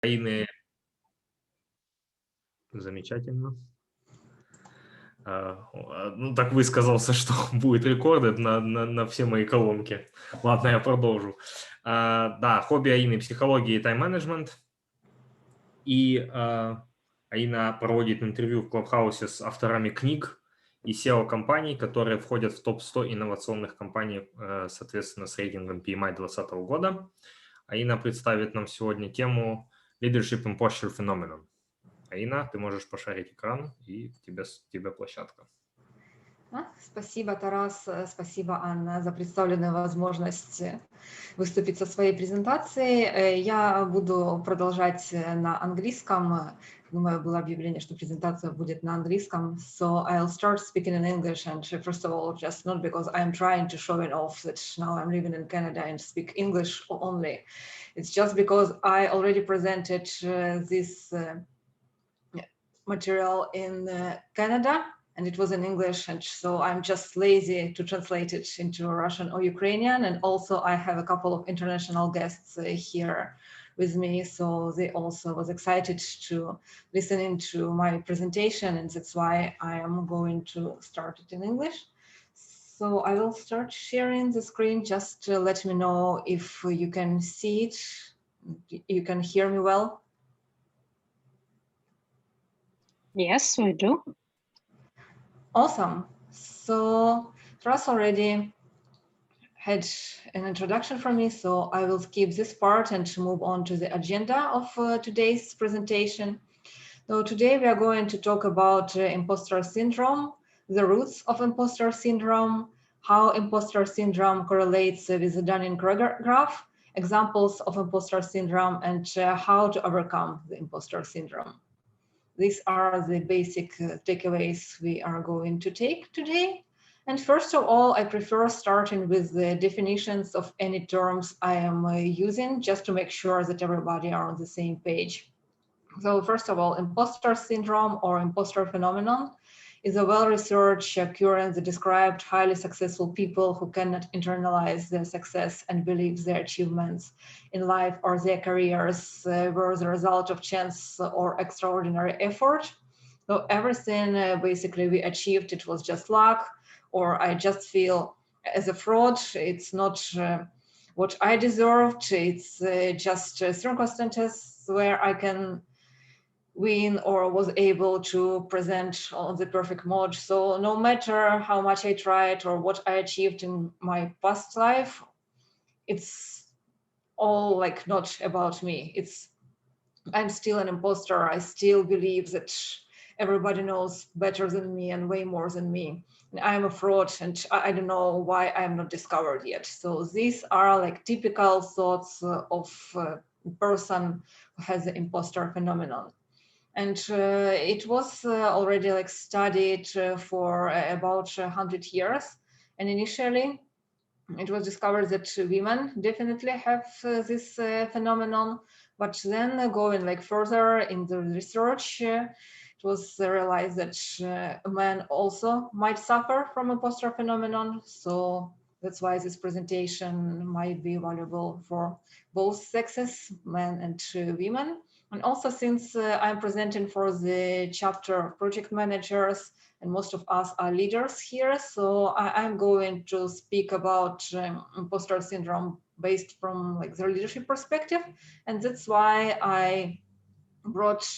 Аины замечательно. Ну, так высказался, что будет рекорд на все мои колонки. Ладно, я продолжу. Да, хобби Аины – психология и тайм-менеджмент. И Аина проводит интервью в Клабхаусе с авторами книг и SEO-компаний, которые входят в топ-100 инновационных компаний, соответственно, с рейтингом PMI 2020 года. Аина представит нам сегодня тему Leadership Impostor Phenomenon. Аина, ты можешь пошарить экран, и тебе площадка. Спасибо, Тарас, спасибо, Анна, за представленную возможность выступить со своей презентацией. Я буду продолжать на английском. Думаю, было объявление, что презентация будет на английском. So I'll start speaking in English. And first of all, just not because I'm trying to show it off that now I'm living in Canada and speak English only. It's just because I already presented this material in Canada, and it was in English, and so I'm just lazy to translate it into Russian or Ukrainian. And also I have a couple of international guests here with me, so they also was excited to listen into my presentation, and that's why I am going to start it in English. So I will start sharing the screen. Just let me know if you can see it, you can hear me well. Yes, we do. Awesome. So Taras already had an introduction from me, so I will skip this part and move on to the agenda of today's presentation. So today we are going to talk about imposter syndrome, the roots of imposter syndrome, how imposter syndrome correlates with the Dunning-Kruger graph, examples of imposter syndrome, and how to overcome the imposter syndrome. These are the basic takeaways we are going to take today. And first of all, I prefer starting with the definitions of any terms I am using, just to make sure that everybody are on the same page. So first of all, imposter syndrome or imposter phenomenon is a well-researched occurrence that described highly successful people who cannot internalize their success and believe their achievements in life or their careers were the result of chance or extraordinary effort. So everything basically we achieved, it was just luck, or I just feel as a fraud, it's not what I deserved, it's just circumstances where I can win or was able to present on the perfect mode. So no matter how much I tried or what I achieved in my past life, it's all like not about me. I'm still an imposter. I still believe that everybody knows better than me and way more than me. And I'm a fraud, and I don't know why I'm not discovered yet. So these are like typical thoughts of a person who has the imposter phenomenon. And it was already like studied for about 100 years. And initially, it was discovered that women definitely have this phenomenon. But then going like further in the research, it was realized that men also might suffer from imposter phenomenon. So that's why this presentation might be valuable for both sexes, men and women. And also, since I'm presenting for the chapter of project managers, and most of us are leaders here, so I'm going to speak about imposter syndrome based from like the leadership perspective, and that's why I brought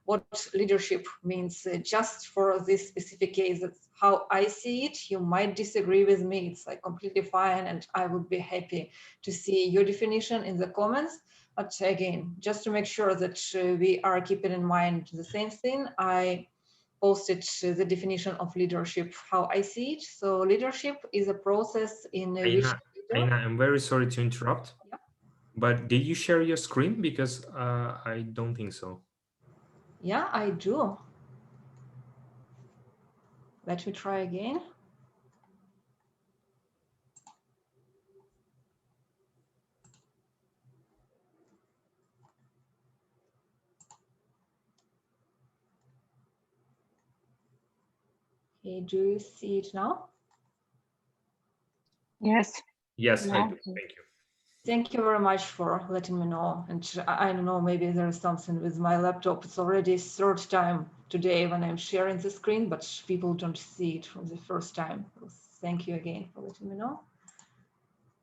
what leadership means just for this specific case. That's how I see it. You might disagree with me, it's like completely fine, and I would be happy to see your definition in the comments. But again, just to make sure that we are keeping in mind the same thing, I posted the definition of leadership, how I see it. So leadership is a process in which... Aina, I'm very sorry to interrupt, yeah. But did you share your screen? Because I don't think so. Yeah, I do. Let me try again. Okay, do you see it now? Yes. Yes, Yeah. I do. Thank you. Thank you very much for letting me know. And I don't know, maybe there is something with my laptop. It's already third time today when I'm sharing the screen, but people don't see it from the first time. So thank you again for letting me know.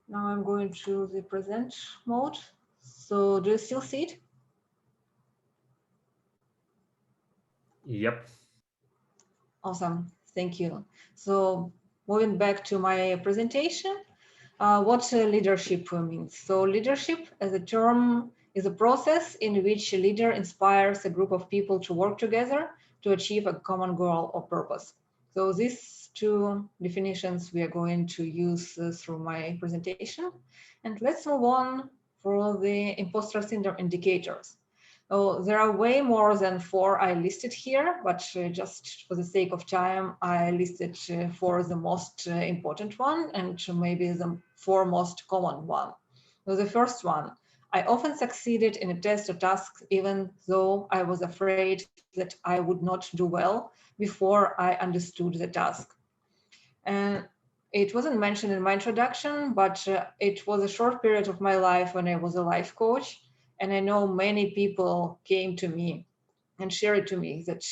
Now I'm going to the present mode. So do you still see it? Yep. Awesome, thank you. So moving back to my presentation, what leadership means. So leadership as a term is a process in which a leader inspires a group of people to work together to achieve a common goal or purpose. So these two definitions we are going to use through my presentation. And let's move on for the imposter syndrome indicators. Oh, there are way more than 4 I listed here, but just for the sake of time, I listed 4 the most important one and maybe the 4 most common one. So the first one, I often succeeded in a test or task, even though I was afraid that I would not do well before I understood the task. And it wasn't mentioned in my introduction, but it was a short period of my life when I was a life coach. And I know many people came to me and shared to me that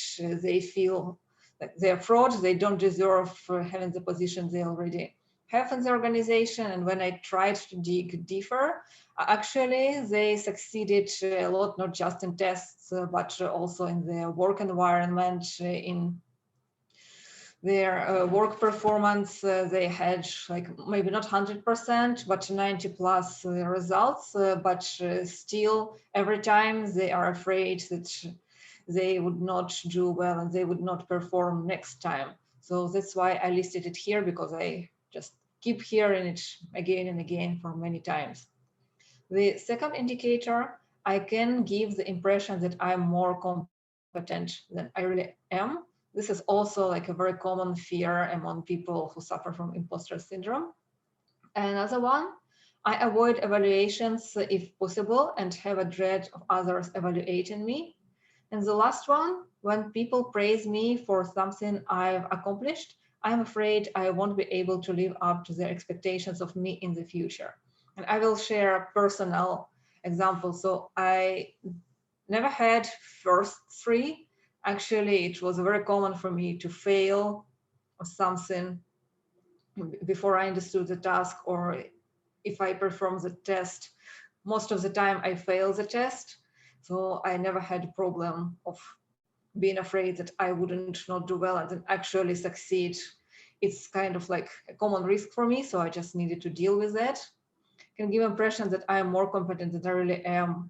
they feel like they're frauds, they don't deserve having the position they already have in the organization. And when I tried to dig deeper, actually they succeeded a lot, not just in tests, but also in their work environment, in their work performance. They had like maybe not 100%, but 90 plus results, but still every time they are afraid that they would not do well and they would not perform next time. So that's why I listed it here, because I just keep hearing it again and again for many times. The second indicator, I can give the impression that I'm more competent than I really am. This is also like a very common fear among people who suffer from imposter syndrome. Another one, I avoid evaluations if possible and have a dread of others evaluating me. And the last one, when people praise me for something I've accomplished, I'm afraid I won't be able to live up to their expectations of me in the future. And I will share a personal example. So I never had first 3. Actually, it was very common for me to fail or something before I understood the task, or if I perform the test, most of the time I fail the test. So I never had a problem of being afraid that I wouldn't not do well and then actually succeed. It's kind of like a common risk for me, so I just needed to deal with that. Can give impression that I am more competent than I really am.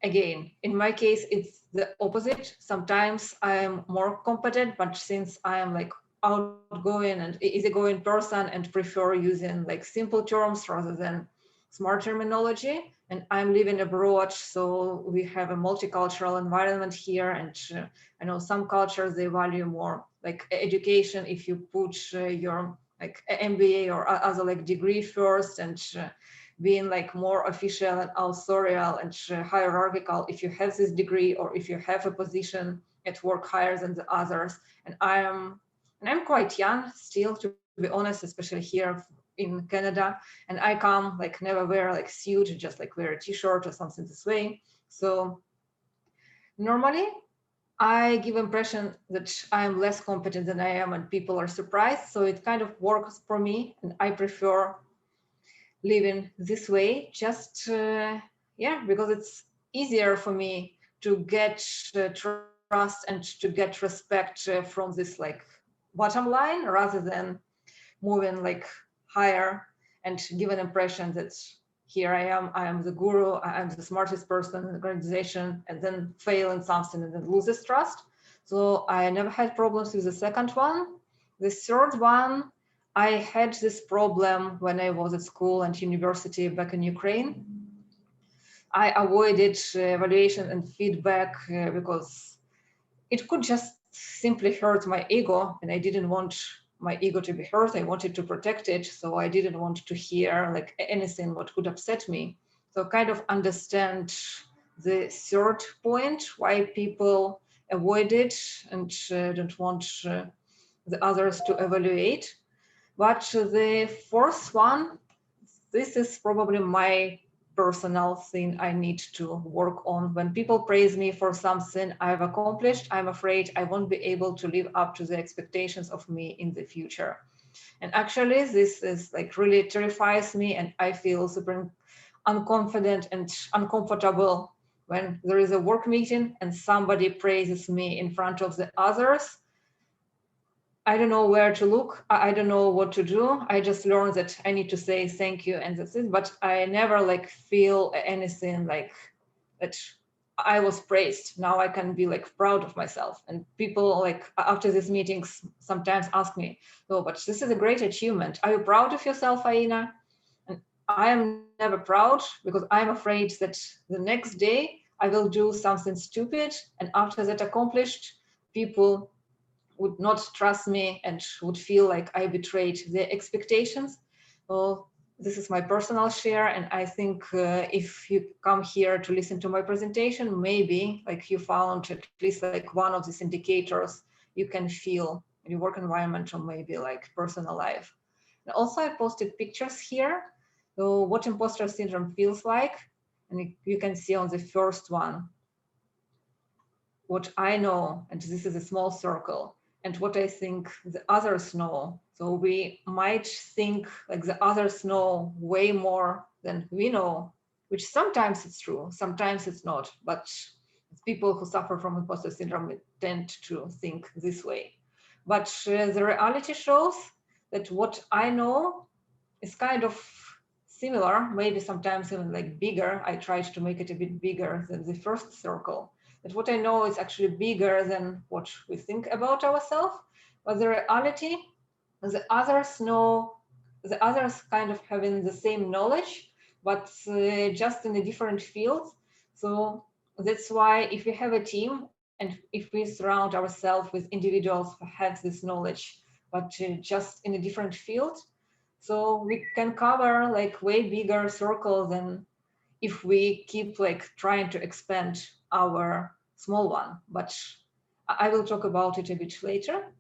Again, in my case, it's the opposite. Sometimes I am more competent, but since I am like outgoing and easygoing person and prefer using like simple terms rather than smart terminology, and I'm living abroad, so we have a multicultural environment here, and I know some cultures, they value more like education if you put your like MBA or other like degree first, and being like more official and authorial and hierarchical if you have this degree or if you have a position at work higher than the others. And I'm quite young still, to be honest, especially here in Canada, and I come like never wear like suit, just like wear a t-shirt or something this way. So normally I give impression that I'm less competent than I am and people are surprised. So it kind of works for me, and I prefer living this way, just yeah, because it's easier for me to get trust and to get respect from this like bottom line, rather than moving like higher and give an impression that here I am the guru, I am the smartest person in the organization, and then fail in something and then lose this trust. So I never had problems with the second one. The third one, I had this problem when I was at school and university back in Ukraine. I avoided evaluation and feedback because it could just simply hurt my ego, and I didn't want my ego to be hurt. I wanted to protect it, so I didn't want to hear like anything what could upset me. So kind of understand the third point, why people avoid it and don't want the others to evaluate. But the fourth one, this is probably my personal thing I need to work on. When people praise me for something I've accomplished, I'm afraid I won't be able to live up to the expectations of me in the future. And actually, this is like really terrifies me, and I feel super unconfident and uncomfortable when there is a work meeting and somebody praises me in front of the others. I don't know where to look. I don't know what to do. I just learned that I need to say thank you and that's it. But I never like feel anything like that I was praised. Now I can be like proud of myself. And people like after these meetings sometimes ask me, oh, but this is a great achievement. Are you proud of yourself, Aina? And I am never proud because I'm afraid that the next day I will do something stupid. And after that accomplished, people would not trust me and would feel like I betrayed their expectations. Well, this is my personal share, and I think if you come here to listen to my presentation, maybe like you found at least like one of these indicators you can feel in your work environment or maybe like personal life. And also I posted pictures here, so what imposter syndrome feels like, and you can see on the first one what I know, and this is a small circle, and what I think the others know. So we might think like the others know way more than we know, which sometimes it's true, sometimes it's not, but people who suffer from imposter syndrome tend to think this way. But the reality shows that what I know is kind of similar, maybe sometimes even like bigger. I tried to make it a bit bigger than the first circle. That what I know is actually bigger than what we think about ourselves. But the reality, the others know, the others kind of having the same knowledge, but just in a different field. So that's why if we have a team and if we surround ourselves with individuals who have this knowledge, but just in a different field, so we can cover like way bigger circle than if we keep like trying to expand our small one, but I will talk about it a bit later.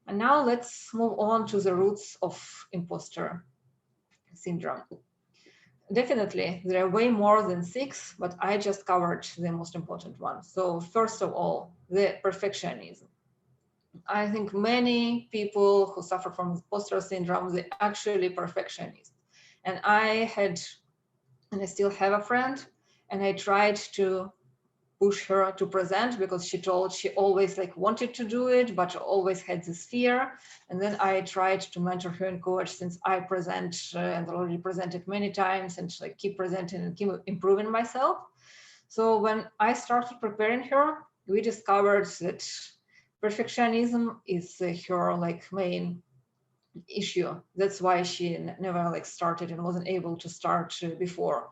And now let's move on to the roots of imposter syndrome. Definitely, there are way more than 6, but I just covered the most important ones. So first of all, the perfectionism. I think many people who suffer from imposter syndrome, they're actually perfectionists. And I had, and I still have a friend, and I tried to push her to present because she told she always like wanted to do it, but always had this fear. And then I tried to mentor her and coach since I present and already presented many times and like keep presenting and keep improving myself. So when I started preparing her, we discovered that perfectionism is her like main issue. That's why she never like started and wasn't able to start before.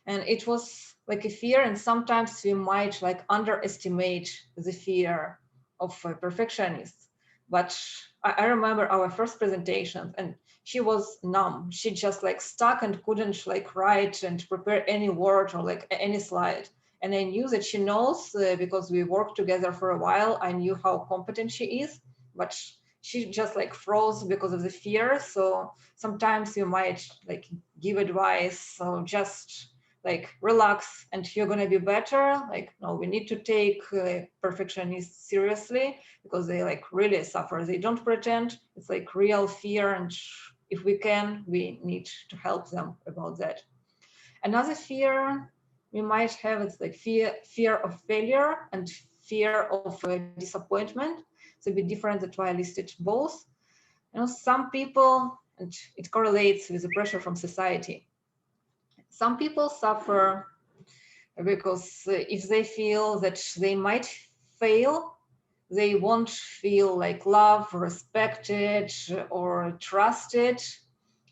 And it was like a fear, and sometimes we might like underestimate the fear of a perfectionist. But I remember our first presentation and she was numb. She just like stuck and couldn't like write and prepare any word or like any slide. And I knew that she knows because we worked together for a while. I knew how competent she is, but she just like froze because of the fear. So sometimes you might like give advice, so just like relax and you're gonna be better. Like, no, we need to take perfectionists seriously because they like really suffer. They don't pretend, it's like real fear, and if we can, we need to help them about that. Another fear we might have is like fear of failure and fear of disappointment. It's a bit different, that's why I listed both. You know, some people, and it correlates with the pressure from society. Some people suffer because if they feel that they might fail, they won't feel like loved, respected, or trusted.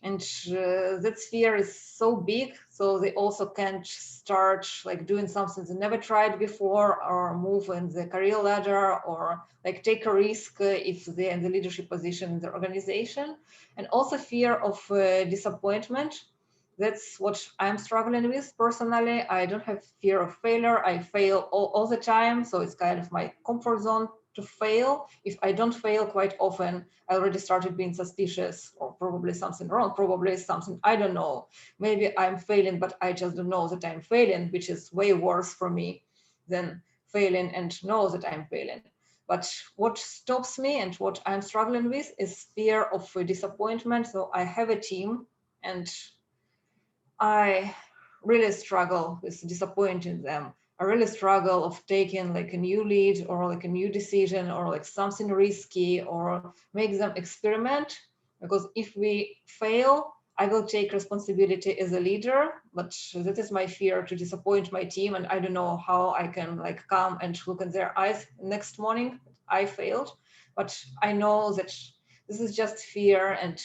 And that fear is so big, so they also can't start like doing something they never tried before, or move in the career ladder, or like take a risk if they're in the leadership position in the organization. And also fear of disappointment. That's what I'm struggling with personally. I don't have fear of failure. I fail all the time, so it's kind of my comfort zone. to fail. If I don't fail quite often, I already started being suspicious, or probably something wrong, probably something I don't know. Maybe I'm failing, but I just don't know that I'm failing, which is way worse for me than failing and know that I'm failing. But what stops me and what I'm struggling with is fear of disappointment. So I have a team, and I really struggle with disappointing them. I really struggle of taking like a new lead or like a new decision or like something risky or make them experiment. Because if we fail, I will take responsibility as a leader, but that is my fear to disappoint my team. And I don't know how I can like come and look in their eyes next morning. I failed, but I know that this is just fear and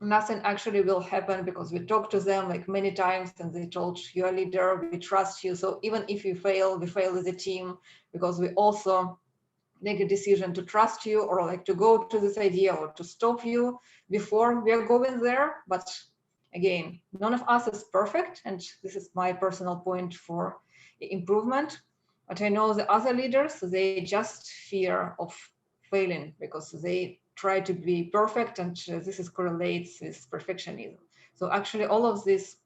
nothing actually will happen because we talked to them like many times and they told you're a leader, we trust you. So even if you fail, we fail as a team because we also make a decision to trust you or like to go to this idea or to stop you before we are going there. But again, none of us is perfect. And this is my personal point for improvement. But I know the other leaders, they just fear of failing because they try to be perfect, and this is correlates with perfectionism. So actually all of these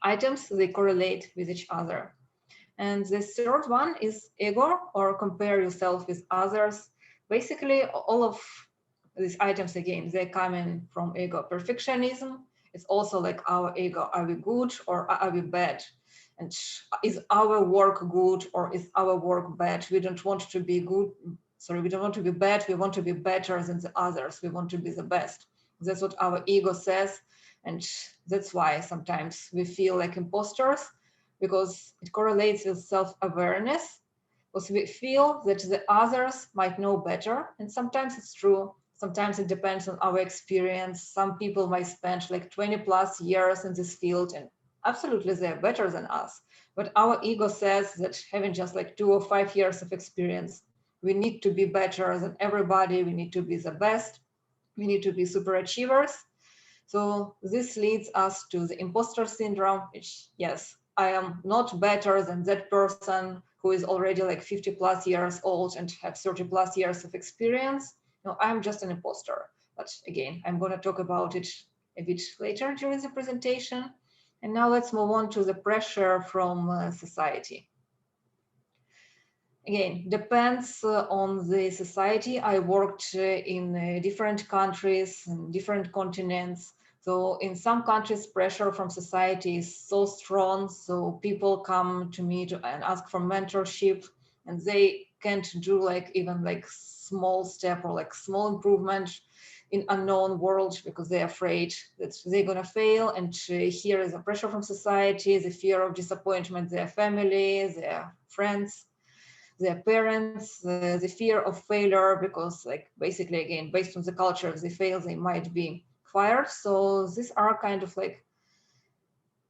items, they correlate with each other. And the third one is ego, or compare yourself with others. Basically, all of these items, again, they're coming from ego. Perfectionism, it's also like our ego. Are we good or are we bad? And is our work good or is our work bad? We don't want to be good. Sorry, we don't want to be bad. We want to be better than the others. We want to be the best. That's what our ego says. And that's why sometimes we feel like imposters, because it correlates with self-awareness, because we feel that the others might know better. And sometimes it's true. Sometimes it depends on our experience. Some people might spend like 20 plus years in this field and absolutely they're better than us. But our ego says that having just like 2 or 5 years of experience, we need to be better than everybody. We need to be the best. We need to be super achievers. So this leads us to the imposter syndrome, which, yes, I am not better than that person who is already like 50 plus years old and have 30 plus years of experience. No, I'm just an imposter. But again, I'm going to talk about it a bit later during the presentation. And now let's move on to the pressure from society. Again, depends on the society. I worked in different countries and different continents. So in some countries, pressure from society is so strong. So people come to me and ask for mentorship, and they can't do like even like small step or like small improvement in unknown world because they're afraid that they're gonna fail. And here is a pressure from society, the fear of disappointment, their family, their friends, their parents, the fear of failure, because like basically again, based on the culture, if they fail, they might be fired. So these are kind of like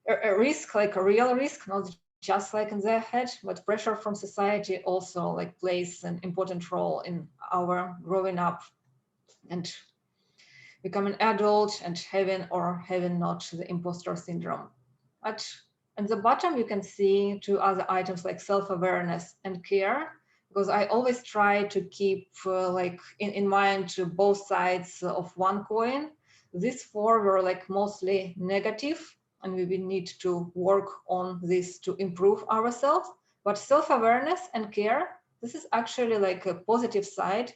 a risk, like a real risk, not just like in their head, but pressure from society also like plays an important role in our growing up and becoming adult and having or having not the imposter syndrome. But at the bottom, you can see 2 other items like self-awareness and care, because I always try to keep like in mind both sides of one coin. These 4 were like mostly negative, and we will need to work on this to improve ourselves. But self-awareness and care, this is actually like a positive side.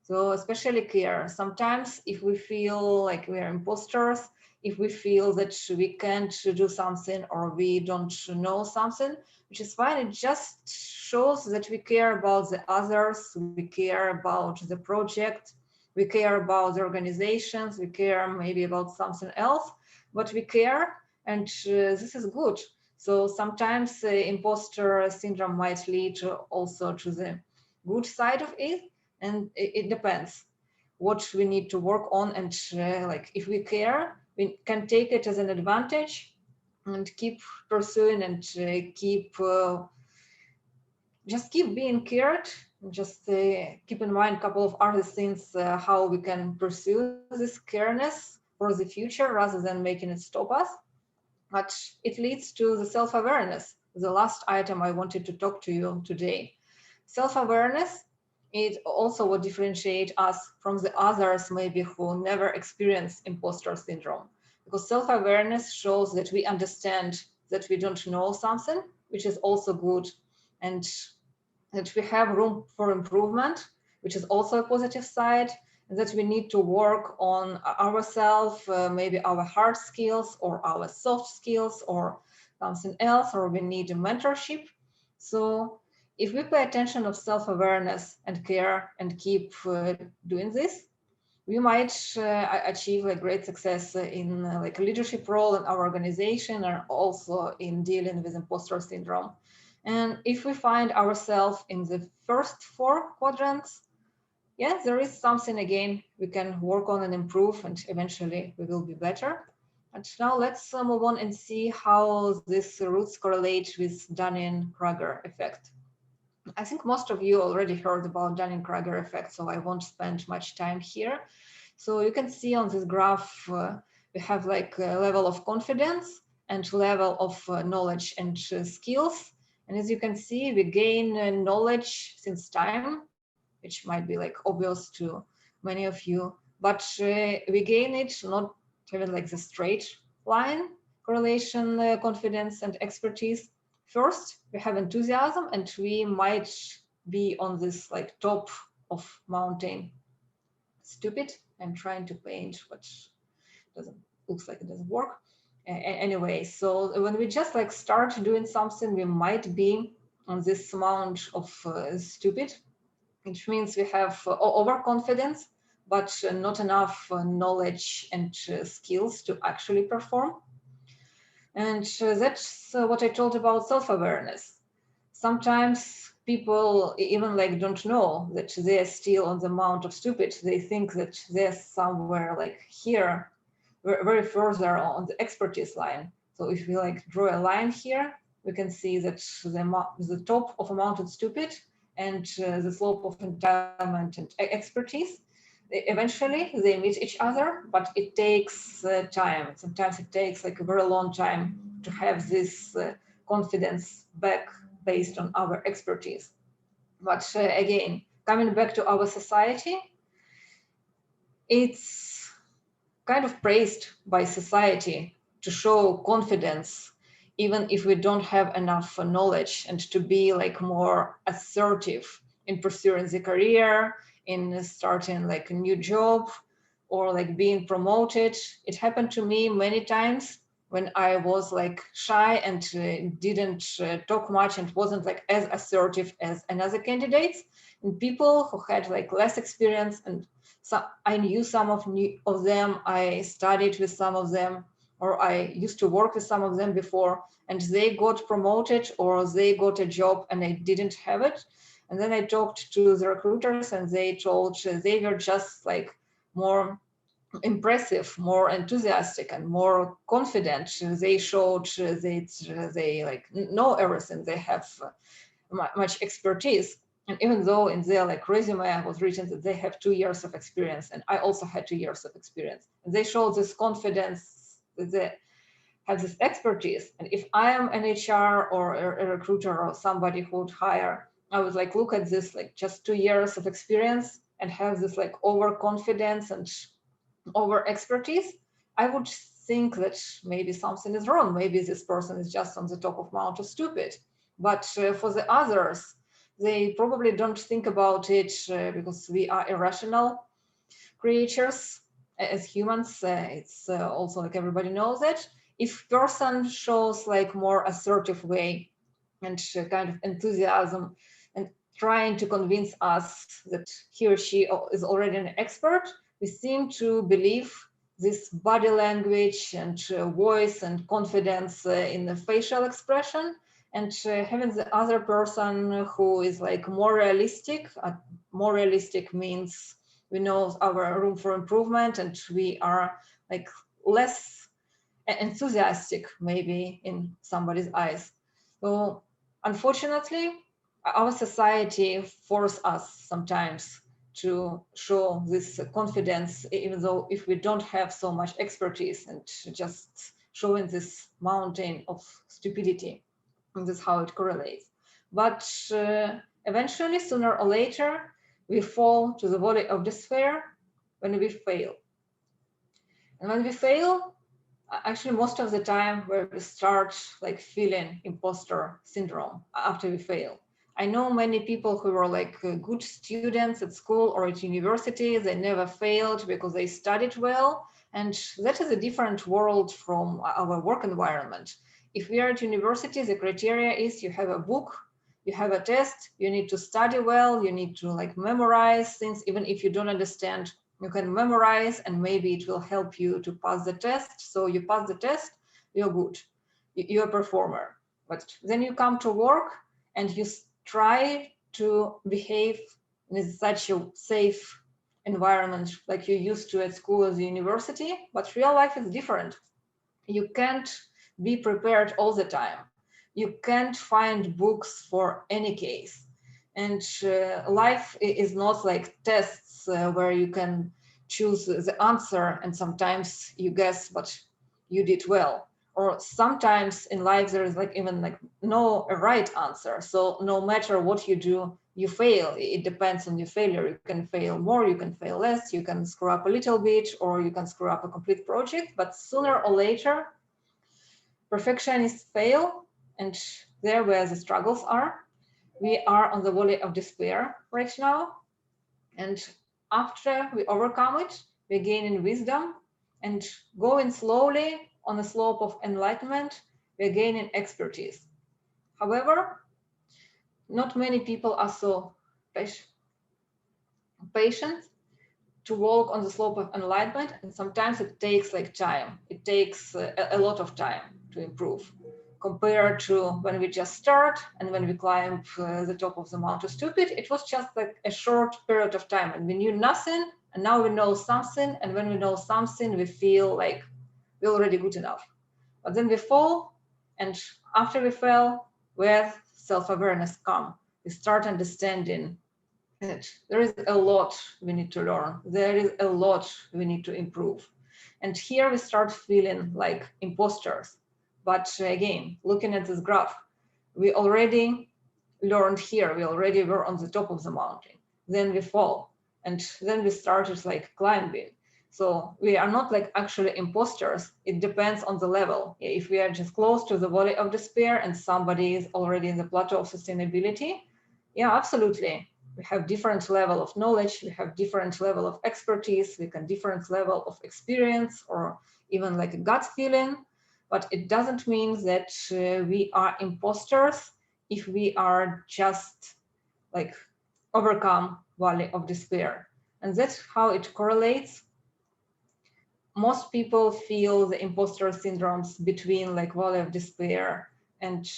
So especially care. Sometimes if we feel like we are imposters, if we feel that we can't do something or we don't know something, which is fine, it just shows that we care about the others, we care about the project, we care about the organizations, we care maybe about something else, but we care, and this is good. So sometimes imposter syndrome might lead also to the good side of it, and it depends what we need to work on. And like if we care, we can take it as an advantage and keep pursuing and just keep being cared. Just keep in mind a couple of other things, how we can pursue this careness for the future rather than making it stop us. But it leads to the self-awareness, the last item I wanted to talk to you today. Self-awareness, it also would differentiate us from the others maybe who never experience imposter syndrome. Because self-awareness shows that we understand that we don't know something, which is also good, and that we have room for improvement, which is also a positive side, and that we need to work on ourselves, maybe our hard skills or our soft skills or something else, or we need a mentorship. So if we pay attention of self-awareness and care and keep doing this, we might achieve a great success in like a leadership role in our organization and also in dealing with imposter syndrome. And if we find ourselves in the first 4 quadrants, yeah, there is something again we can work on and improve, and eventually we will be better. And now let's move on and see how these roots correlate with Dunning-Kruger effect. I think most of you already heard about Dunning-Kruger effect, so I won't spend much time here. So you can see on this graph, we have like a level of confidence and level of knowledge and skills. And as you can see, we gain knowledge since time, which might be like obvious to many of you, but we gain it not having like the straight line correlation, confidence and expertise. First, we have enthusiasm, and we might be on this like top of mountain. Stupid. I'm trying to paint, but looks like it doesn't work. Anyway, so when we just like start doing something, we might be on this amount of stupid, which means we have overconfidence, but not enough knowledge and skills to actually perform. And that's what I told about self-awareness. Sometimes people even like don't know that they're still on the amount of stupid. They think that they're somewhere like here, very further on the expertise line. So if we like draw a line here, we can see that the top of a mountain stupid and the slope of entitlement and expertise, eventually they meet each other, but it takes time. Sometimes it takes like a very long time to have this confidence back based on our expertise. But again, coming back to our society, it's kind of praised by society to show confidence, even if we don't have enough knowledge, and to be like more assertive in pursuing the career, in starting like a new job, or like being promoted. It happened to me many times when I was like shy and didn't talk much and wasn't like as assertive as another candidates, and people who had like less experience, and so I knew some of them, I studied with some of them, or I used to work with some of them before, and they got promoted or they got a job and I didn't have it. And then I talked to the recruiters and they told they were just like more impressive, more enthusiastic and more confident. They showed that they like know everything, they have much expertise. And even though in their like resume was written that they have 2 years of experience, and I also had 2 years of experience, and they showed this confidence that they have this expertise. And if I am an HR or a recruiter or somebody who would hire, I would like look at this like just 2 years of experience and have this like overconfidence and over expertise, I would think that maybe something is wrong. Maybe this person is just on the top of Mount of Stupid. But for the others, they probably don't think about it because we are irrational creatures as humans. It's also like everybody knows it. If person shows like more assertive way and kind of enthusiasm and trying to convince us that he or she is already an expert, we seem to believe this body language and voice and confidence in the facial expression, and having the other person who is like more realistic. More realistic means we know our room for improvement and we are like less enthusiastic maybe in somebody's eyes. So unfortunately, our society forces us sometimes to show this confidence, even though if we don't have so much expertise, and just showing this mountain of stupidity. And this is how it correlates. But eventually, sooner or later, we fall to the valley of despair when we fail. And when we fail, actually most of the time where we start like feeling imposter syndrome after we fail. I know many people who were like good students at school or at university, they never failed because they studied well. And that is a different world from our work environment. If we are at university, the criteria is you have a book, you have a test, you need to study well, you need to like memorize things, even if you don't understand, you can memorize and maybe it will help you to pass the test. So you pass the test, you're good, you're a performer. But then you come to work and you try to behave in such a safe environment like you used to at school or the university, but real life is different. You can't be prepared all the time. You can't find books for any case. And life is not like tests where you can choose the answer and sometimes you guess, but you did well. Or sometimes in life there is like even like no right answer. So no matter what you do, you fail. It depends on your failure. You can fail more, you can fail less, you can screw up a little bit, or you can screw up a complete project. But sooner or later, perfectionists fail, and there where the struggles are. We are on the valley of despair right now. And after we overcome it, we gain in wisdom, and going slowly on the slope of enlightenment, we gain in expertise. However, not many people are so patient to walk on the slope of enlightenment, and sometimes it takes like time. It takes a lot of time to improve compared to when we just start and when we climb the top of the Mount of Stupid. It was just like a short period of time and we knew nothing, and now we know something, and when we know something we feel like we're already good enough. But then we fall, and after we fell, where self-awareness come, we start understanding that there is a lot we need to learn. There is a lot we need to improve. And here we start feeling like imposters. But again, looking at this graph, we already learned here, we already were on the top of the mountain. Then we fall, and then we started like climbing. So we are not like actually imposters. It depends on the level. If we are just close to the valley of despair and somebody is already in the plateau of sustainability, yeah, absolutely. We have different level of knowledge, we have different level of expertise, we can different level of experience, or even like a gut feeling. But it doesn't mean that we are imposters if we are just like overcome valley of despair. And that's how it correlates. Most people feel the imposter syndromes between like valley of despair and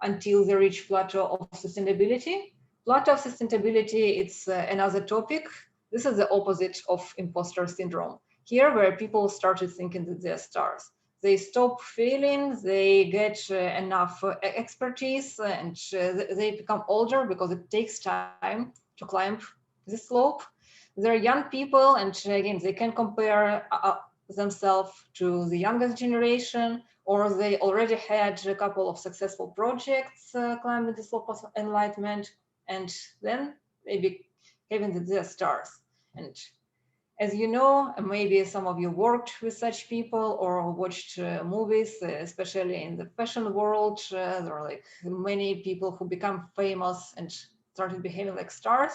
until they reach plateau of sustainability. Plateau of sustainability, it's another topic. This is the opposite of imposter syndrome. Here, where people started thinking that they're stars. They stop failing, they get enough expertise, and they become older because it takes time to climb the slope. They're young people, and again, they can compare themselves to the youngest generation, or they already had a couple of successful projects climbing the slope of enlightenment, and then they became the stars. And as you know, maybe some of you worked with such people or watched movies, especially in the fashion world. There are like many people who become famous and started behaving like stars.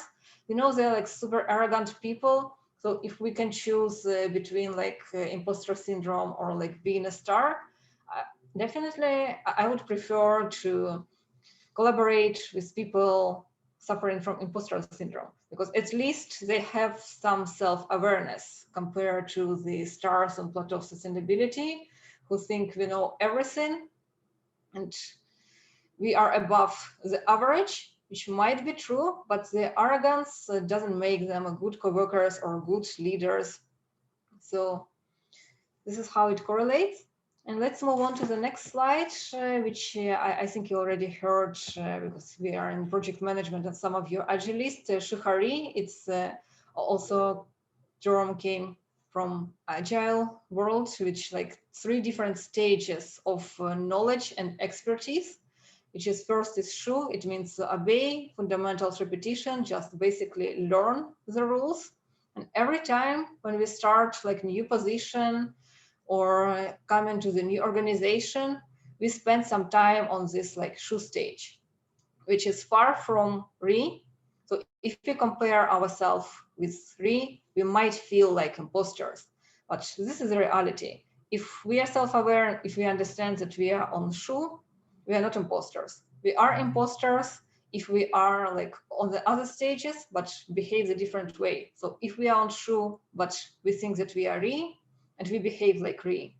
You know, they're like super arrogant people. So if we can choose between like imposter syndrome or like being a star, definitely I would prefer to collaborate with people suffering from imposter syndrome, because at least they have some self-awareness compared to the stars on plateau of sustainability who think we know everything and we are above the average, which might be true, but the arrogance doesn't make them a good co-workers or good leaders. So this is how it correlates. And let's move on to the next slide, which I think you already heard because we are in project management and some of you agilists, Shuhari. It's also term came from agile world, which like 3 different stages of knowledge and expertise. which is first is shu. It means obey, fundamentals, repetition, just basically learn the rules. And every time when we start like new position or come into the new organization, we spend some time on this like shu stage, which is far from re. So if we compare ourselves with re, we might feel like imposters, but this is the reality. If we are self-aware, if we understand that we are on shu, we are not imposters. We are imposters if we are like on the other stages, but behave a different way. So if we are on shu, but we think that we are re, and we behave like re,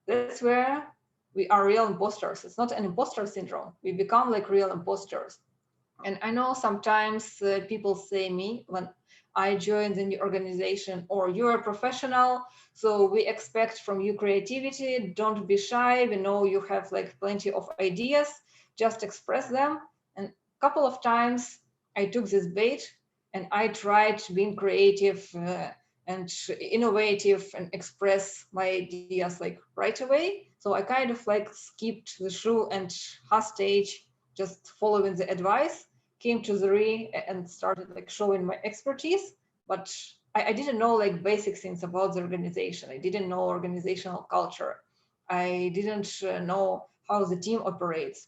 that's where we are real imposters. It's not an imposter syndrome. We become like real imposters. And I know sometimes people say me when I join the new organization, or you're a professional, so we expect from you creativity, don't be shy, we know you have like plenty of ideas, just express them. And a couple of times I took this bait and I tried being creative and innovative and express my ideas like right away. So I kind of like skipped the shu and ha stage, just following the advice, came to the re and started like showing my expertise. But I didn't know like basic things about the organization. I didn't know organizational culture. I didn't know how the team operates,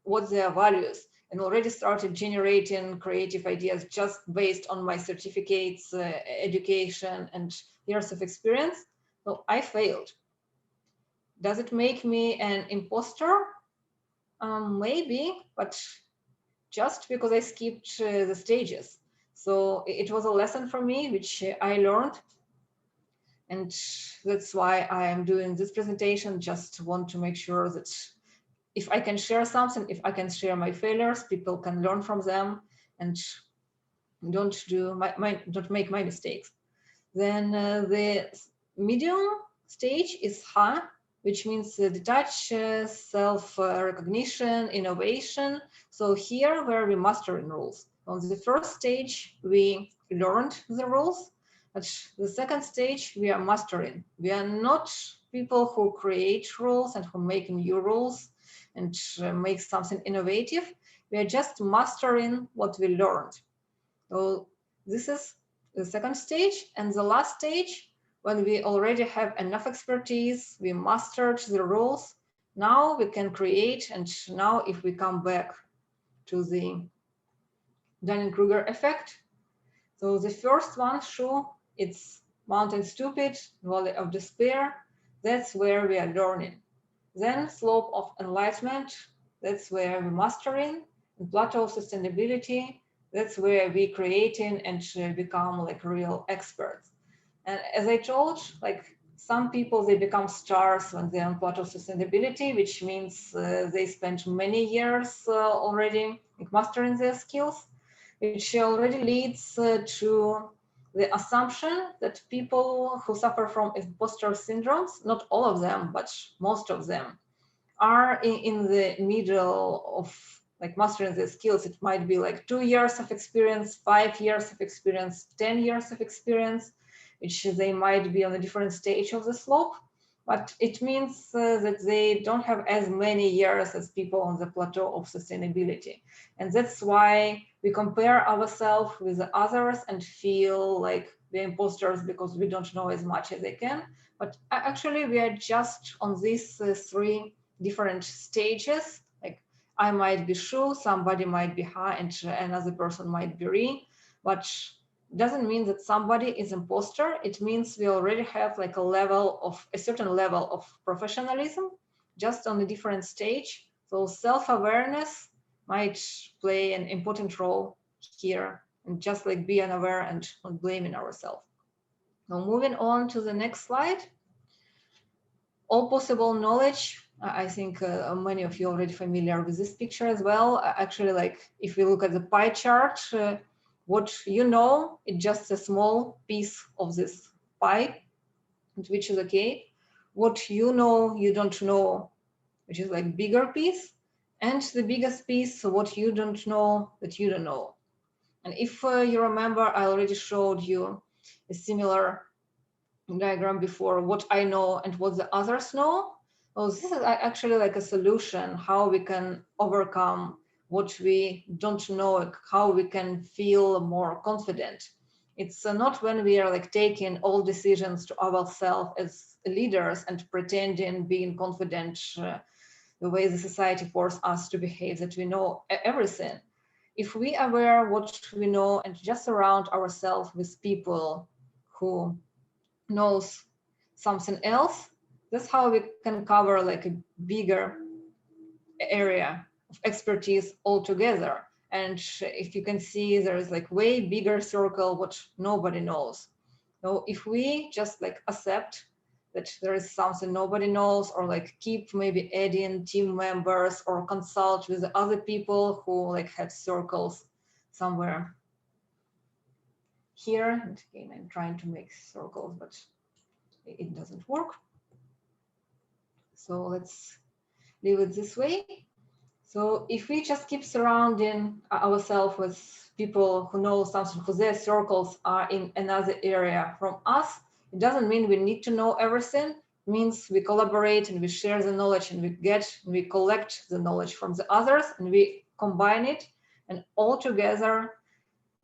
what their values, and already started generating creative ideas just based on my certificates, education, and years of experience. So I failed. Does it make me an imposter? Maybe, but just because I skipped the stages. So it was a lesson for me, which I learned. And that's why I am doing this presentation. Just want to make sure that if I can share something, if I can share my failures, people can learn from them and don't make my mistakes. Then the medium stage is ha, which means detach, self-recognition, innovation. So here where we mastering rules. On the first stage, we learned the rules. At the second stage, we are mastering. We are not people who create rules and who make new rules and make something innovative. We are just mastering what we learned. So this is the second stage. And the last stage, when we already have enough expertise, we mastered the rules, now we can create. And now if we come back to the Dunning-Kruger effect, so the first one, shu, it's mountain stupid, valley of despair, that's where we are learning. Then slope of enlightenment, that's where we're mastering, and plateau of sustainability, that's where we creating and become like real experts. And as I told, like some people, they become stars when they're on plateau of sustainability, which means they spent many years already like, mastering their skills, which already leads to the assumption that people who suffer from imposter syndromes, not all of them, but most of them, are in the middle of like mastering the skills. It might be like 2 years of experience, 5 years of experience, 10 years of experience, which they might be on a different stage of the slope. But it means that they don't have as many years as people on the plateau of sustainability. And that's why we compare ourselves with the others and feel like we're imposters because we don't know as much as they can. But actually, we are just on these 3 different stages. Like I might be shu, somebody might be ha, and another person might be re. But doesn't mean that somebody is imposter. It means we already have like a certain level of professionalism, just on a different stage. So self-awareness might play an important role here, and just like being aware and not blaming ourselves. Now moving on to the next slide. All possible knowledge. I think many of you are already familiar with this picture as well. Actually, like if we look at the pie chart, what you know, it's just a small piece of this pie, which is okay. What you know, you don't know, which is like bigger piece, and the biggest piece, what you don't know, that you don't know. And if you remember, I already showed you a similar diagram before, what I know and what the others know. Oh, this is actually like a solution, how we can overcome what we don't know, like how we can feel more confident. It's not when we are like taking all decisions to ourselves as leaders and pretending being confident the way the society forces us to behave, that we know everything. If we are aware what we know and just surround ourselves with people who knows something else, that's how we can cover like a bigger area of expertise altogether. And if you can see, there is like way bigger circle what nobody knows. So if we just like accept that there is something nobody knows, or like keep maybe adding team members or consult with other people who like have circles somewhere here. And again, I'm trying to make circles, but it doesn't work. So let's leave it this way. So if we just keep surrounding ourselves with people who know something, who their circles are in another area from us, it doesn't mean we need to know everything. It means we collaborate and we share the knowledge, and we collect the knowledge from the others, and we combine it, and all together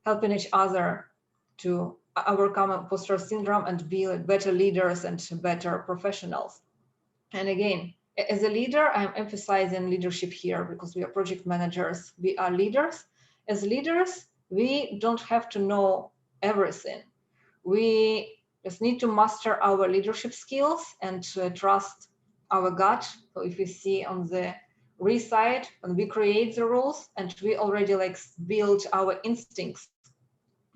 helping each other to overcome imposter syndrome and be like better leaders and better professionals. And again, as a leader, I'm emphasizing leadership here because we are project managers, we are leaders. As leaders, we don't have to know everything. We just need to master our leadership skills and trust our gut. So if you see on the side, when we create the rules and we already like build our instincts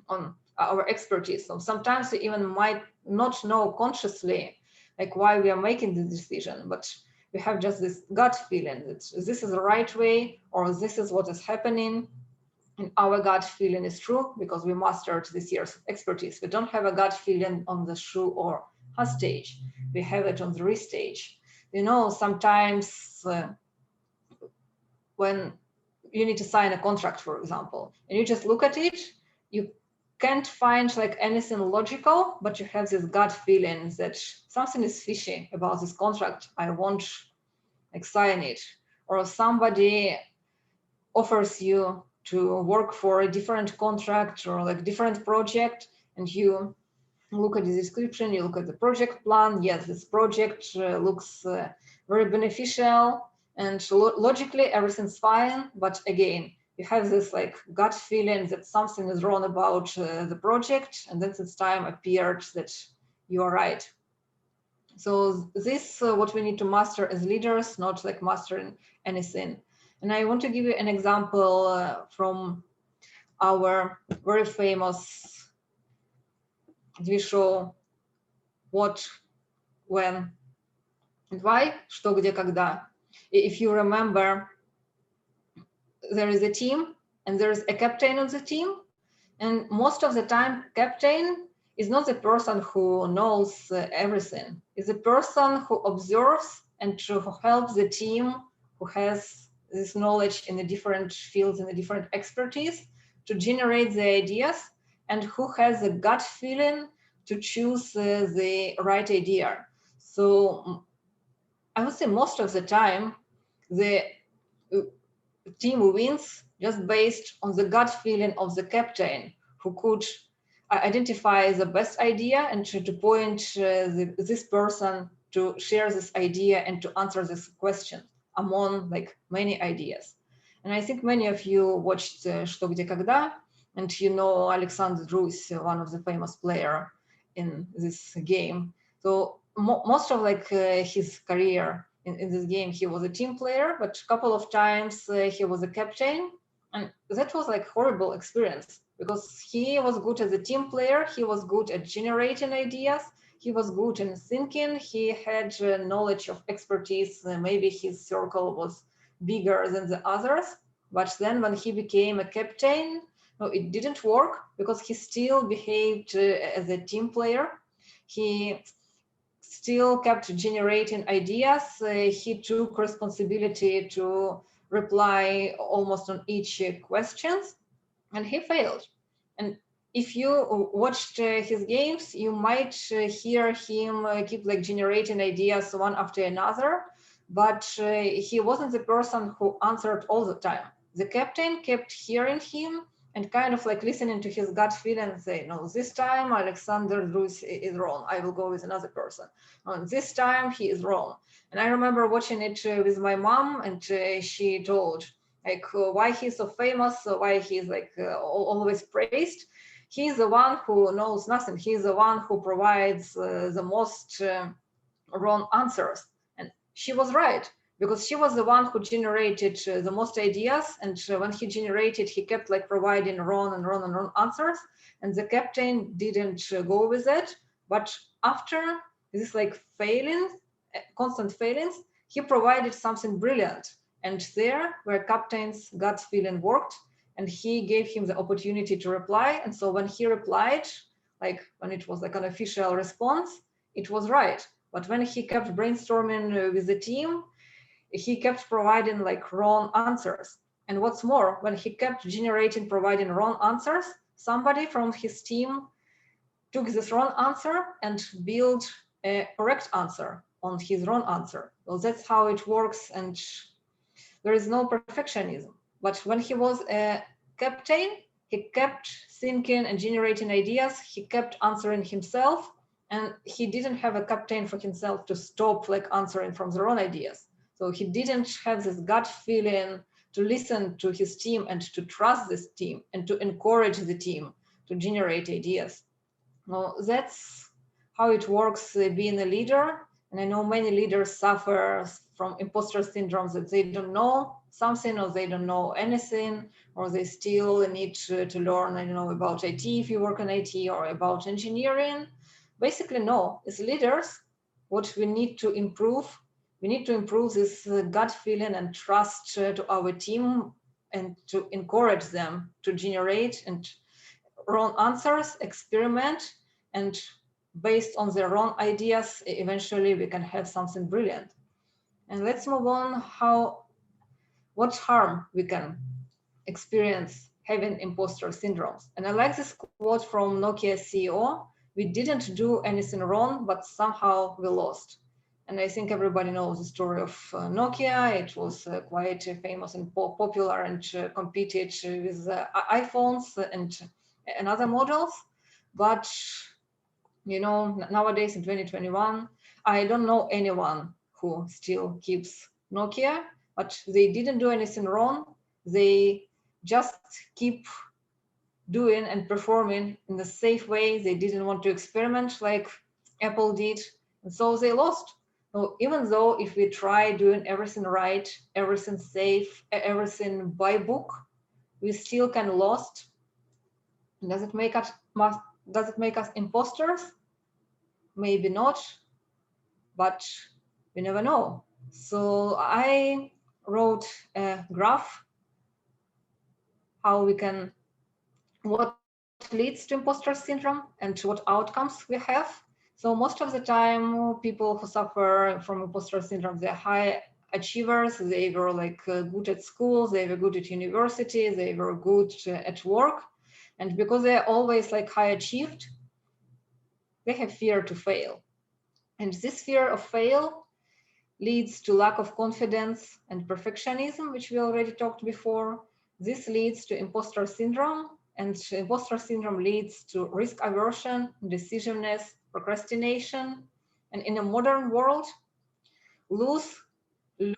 on our expertise. So sometimes we even might not know consciously like why we are making this decision, but we have just this gut feeling that this is the right way, or this is what is happening. And our gut feeling is true because we mastered this year's of expertise. We don't have a gut feeling on the shoe or has stage. We have it on the stage. You know, sometimes when you need to sign a contract, for example, and you just look at it, you can't find like anything logical, but you have this gut feeling that something is fishy about this contract. I won't like sign it. Or somebody offers you to work for a different contract or like different project, and you look at the description, you look at the project plan. Yes, this project looks very beneficial, and logically everything's fine. But again, you have this like gut feeling that something is wrong about the project, and then this time appeared that you are right. So this what we need to master as leaders, not like mastering anything. And I want to give you an example from our very famous TV show, What, When, and Why, Что, Где, Когда. If you remember, there is a team and there is a captain on the team, and most of the time captain is not the person who knows everything. It's the person who observes and who helps the team who has this knowledge in the different fields and the different expertise to generate the ideas, and who has a gut feeling to choose the right idea. So I would say most of the time the team wins just based on the gut feeling of the captain, who could identify the best idea and to point this person to share this idea and to answer this question among like many ideas. And I think many of you watched Что, Где, Когда, and you know Alexander Ruсь, one of the famous player in this game. So most of like his career in this game, he was a team player, but a couple of times he was a captain, and that was like horrible experience because he was good as a team player, he was good at generating ideas, he was good in thinking, he had knowledge of expertise, maybe his circle was bigger than the others, but then when he became a captain, no, it didn't work because he still behaved as a team player. He still kept generating ideas. He took responsibility to reply almost on each question, and he failed. And if you watched his games, you might hear him keep like generating ideas one after another. but he wasn't the person who answered all the time. The captain kept hearing him and kind of like listening to his gut feeling and say, no, this time Alexander Druis is wrong. I will go with another person. This time he is wrong. And I remember watching it with my mom, and she told like why he's so famous, why he's like always praised. He's the one who knows nothing. He's the one who provides the most wrong answers. And she was right, because she was the one who generated the most ideas. And when he generated, he kept like providing wrong and wrong and wrong answers. And the captain didn't go with it. But after this like failing, constant failings, he provided something brilliant. And there where captain's gut feeling worked, and he gave him the opportunity to reply. And so when he replied, like when it was like an official response, it was right. But when he kept brainstorming with the team, he kept providing like wrong answers. And what's more, when he kept providing wrong answers, somebody from his team took this wrong answer and built a correct answer on his wrong answer. So that's how it works. And there is no perfectionism. But when he was a captain, he kept thinking and generating ideas. He kept answering himself, and he didn't have a captain for himself to stop like answering from their own ideas. So he didn't have this gut feeling to listen to his team and to trust this team and to encourage the team to generate ideas. Now, that's how it works being a leader. And I know many leaders suffer from imposter syndrome, that they don't know something, or they don't know anything, or they still need to learn, I don't know, about IT if you work in IT, or about engineering. Basically, no, as leaders, what we need to improve, we need to improve this gut feeling and trust to our team, and to encourage them to generate and wrong answers, experiment, and based on their wrong ideas, eventually we can have something brilliant. And let's move on what harm we can experience having imposter syndromes. And I like this quote from Nokia CEO: "We didn't do anything wrong, but somehow we lost." And I think everybody knows the story of Nokia. It was quite famous and popular, and competed with iPhones and other models. But you know, nowadays in 2021, I don't know anyone who still keeps Nokia, but they didn't do anything wrong. They just keep doing and performing in the safe way. They didn't want to experiment like Apple did, and so they lost. So even though if we try doing everything right, everything safe, everything by book, we still can lost. Does it make us imposters? Maybe not, but we never know. So I wrote a graph what leads to imposter syndrome and what outcomes we have. So most of the time, people who suffer from imposter syndrome, they're high achievers. They were like good at school, they were good at university, they were good at work. And because they're always like high achieved, they have fear to fail. And this fear of fail leads to lack of confidence and perfectionism, which we already talked before. This leads to imposter syndrome, and imposter syndrome leads to risk aversion, decisiveness, procrastination. And in a modern world, lose, learn,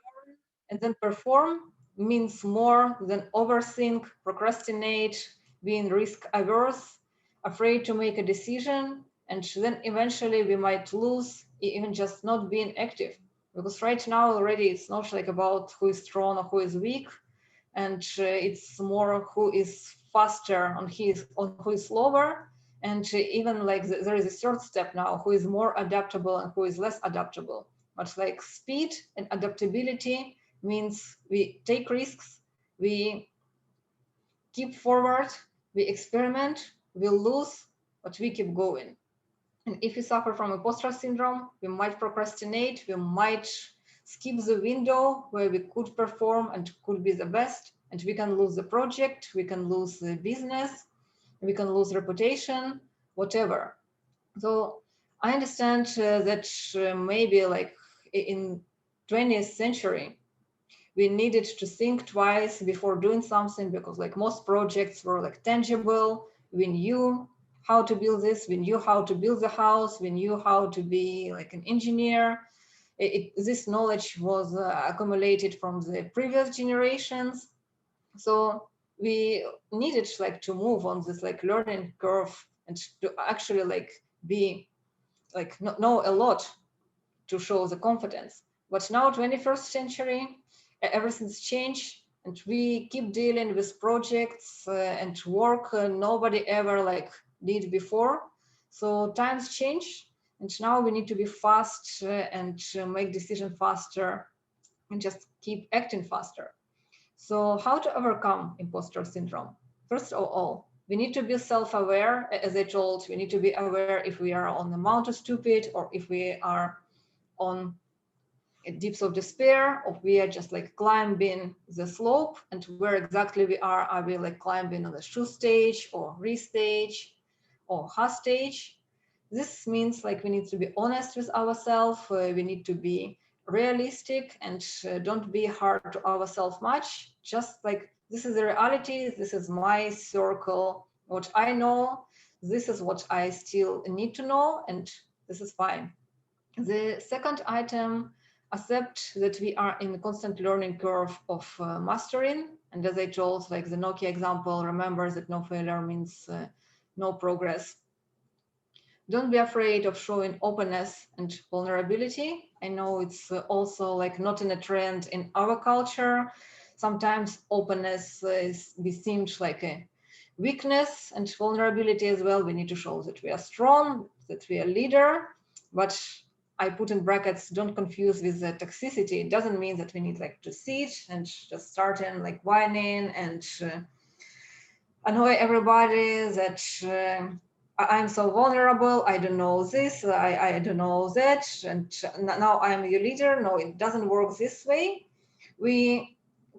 and then perform means more than overthink, procrastinate, being risk averse, afraid to make a decision, and then eventually we might lose even just not being active. Because right now already it's not like about who is strong or who is weak, and it's more who is faster and who is slower. And even like there is a third step now, who is more adaptable and who is less adaptable. But like speed and adaptability means we take risks, we keep forward, we experiment, we lose, but we keep going. And if we suffer from imposter syndrome, we might procrastinate, we might skip the window where we could perform and could be the best, and we can lose the project, we can lose the business, we can lose reputation, whatever. So I understand that maybe like in 20th century, we needed to think twice before doing something because like most projects were like tangible. We knew how to build this, we knew how to build the house, we knew how to be like an engineer. This knowledge was accumulated from the previous generations. So we needed like to move on this like learning curve and to actually like be like know a lot to show the confidence. But now 21st century, everything's changed and we keep dealing with projects and work nobody ever like did before. So times change and now we need to be fast and make decisions faster and just keep acting faster. So how to overcome imposter syndrome? First of all, we need to be self-aware. As I told, we need to be aware if we are on the mount of stupid or if we are on deeps of despair, or we are just like climbing the slope, and where exactly we are. Are we like climbing on the shoe stage or re-stage or ha stage? This means like we need to be honest with ourselves. We need to be realistic and don't be hard to ourselves much. Just like this is the reality. This is my circle. What I know, this is what I still need to know, and this is fine. The second item, accept that we are in a constant learning curve of mastering. And as I told, like the Nokia example, remember that no failure means no progress. Don't be afraid of showing openness and vulnerability. I know it's also like not in a trend in our culture. Sometimes openness be seemed like a weakness, and vulnerability as well. We need to show that we are strong, that we are leader, but I put in brackets, don't confuse with the toxicity. It doesn't mean that we need like to sit and just start in like whining and annoy everybody that I'm so vulnerable, I don't know this, I don't know that, and now I'm your leader. No, it doesn't work this way. We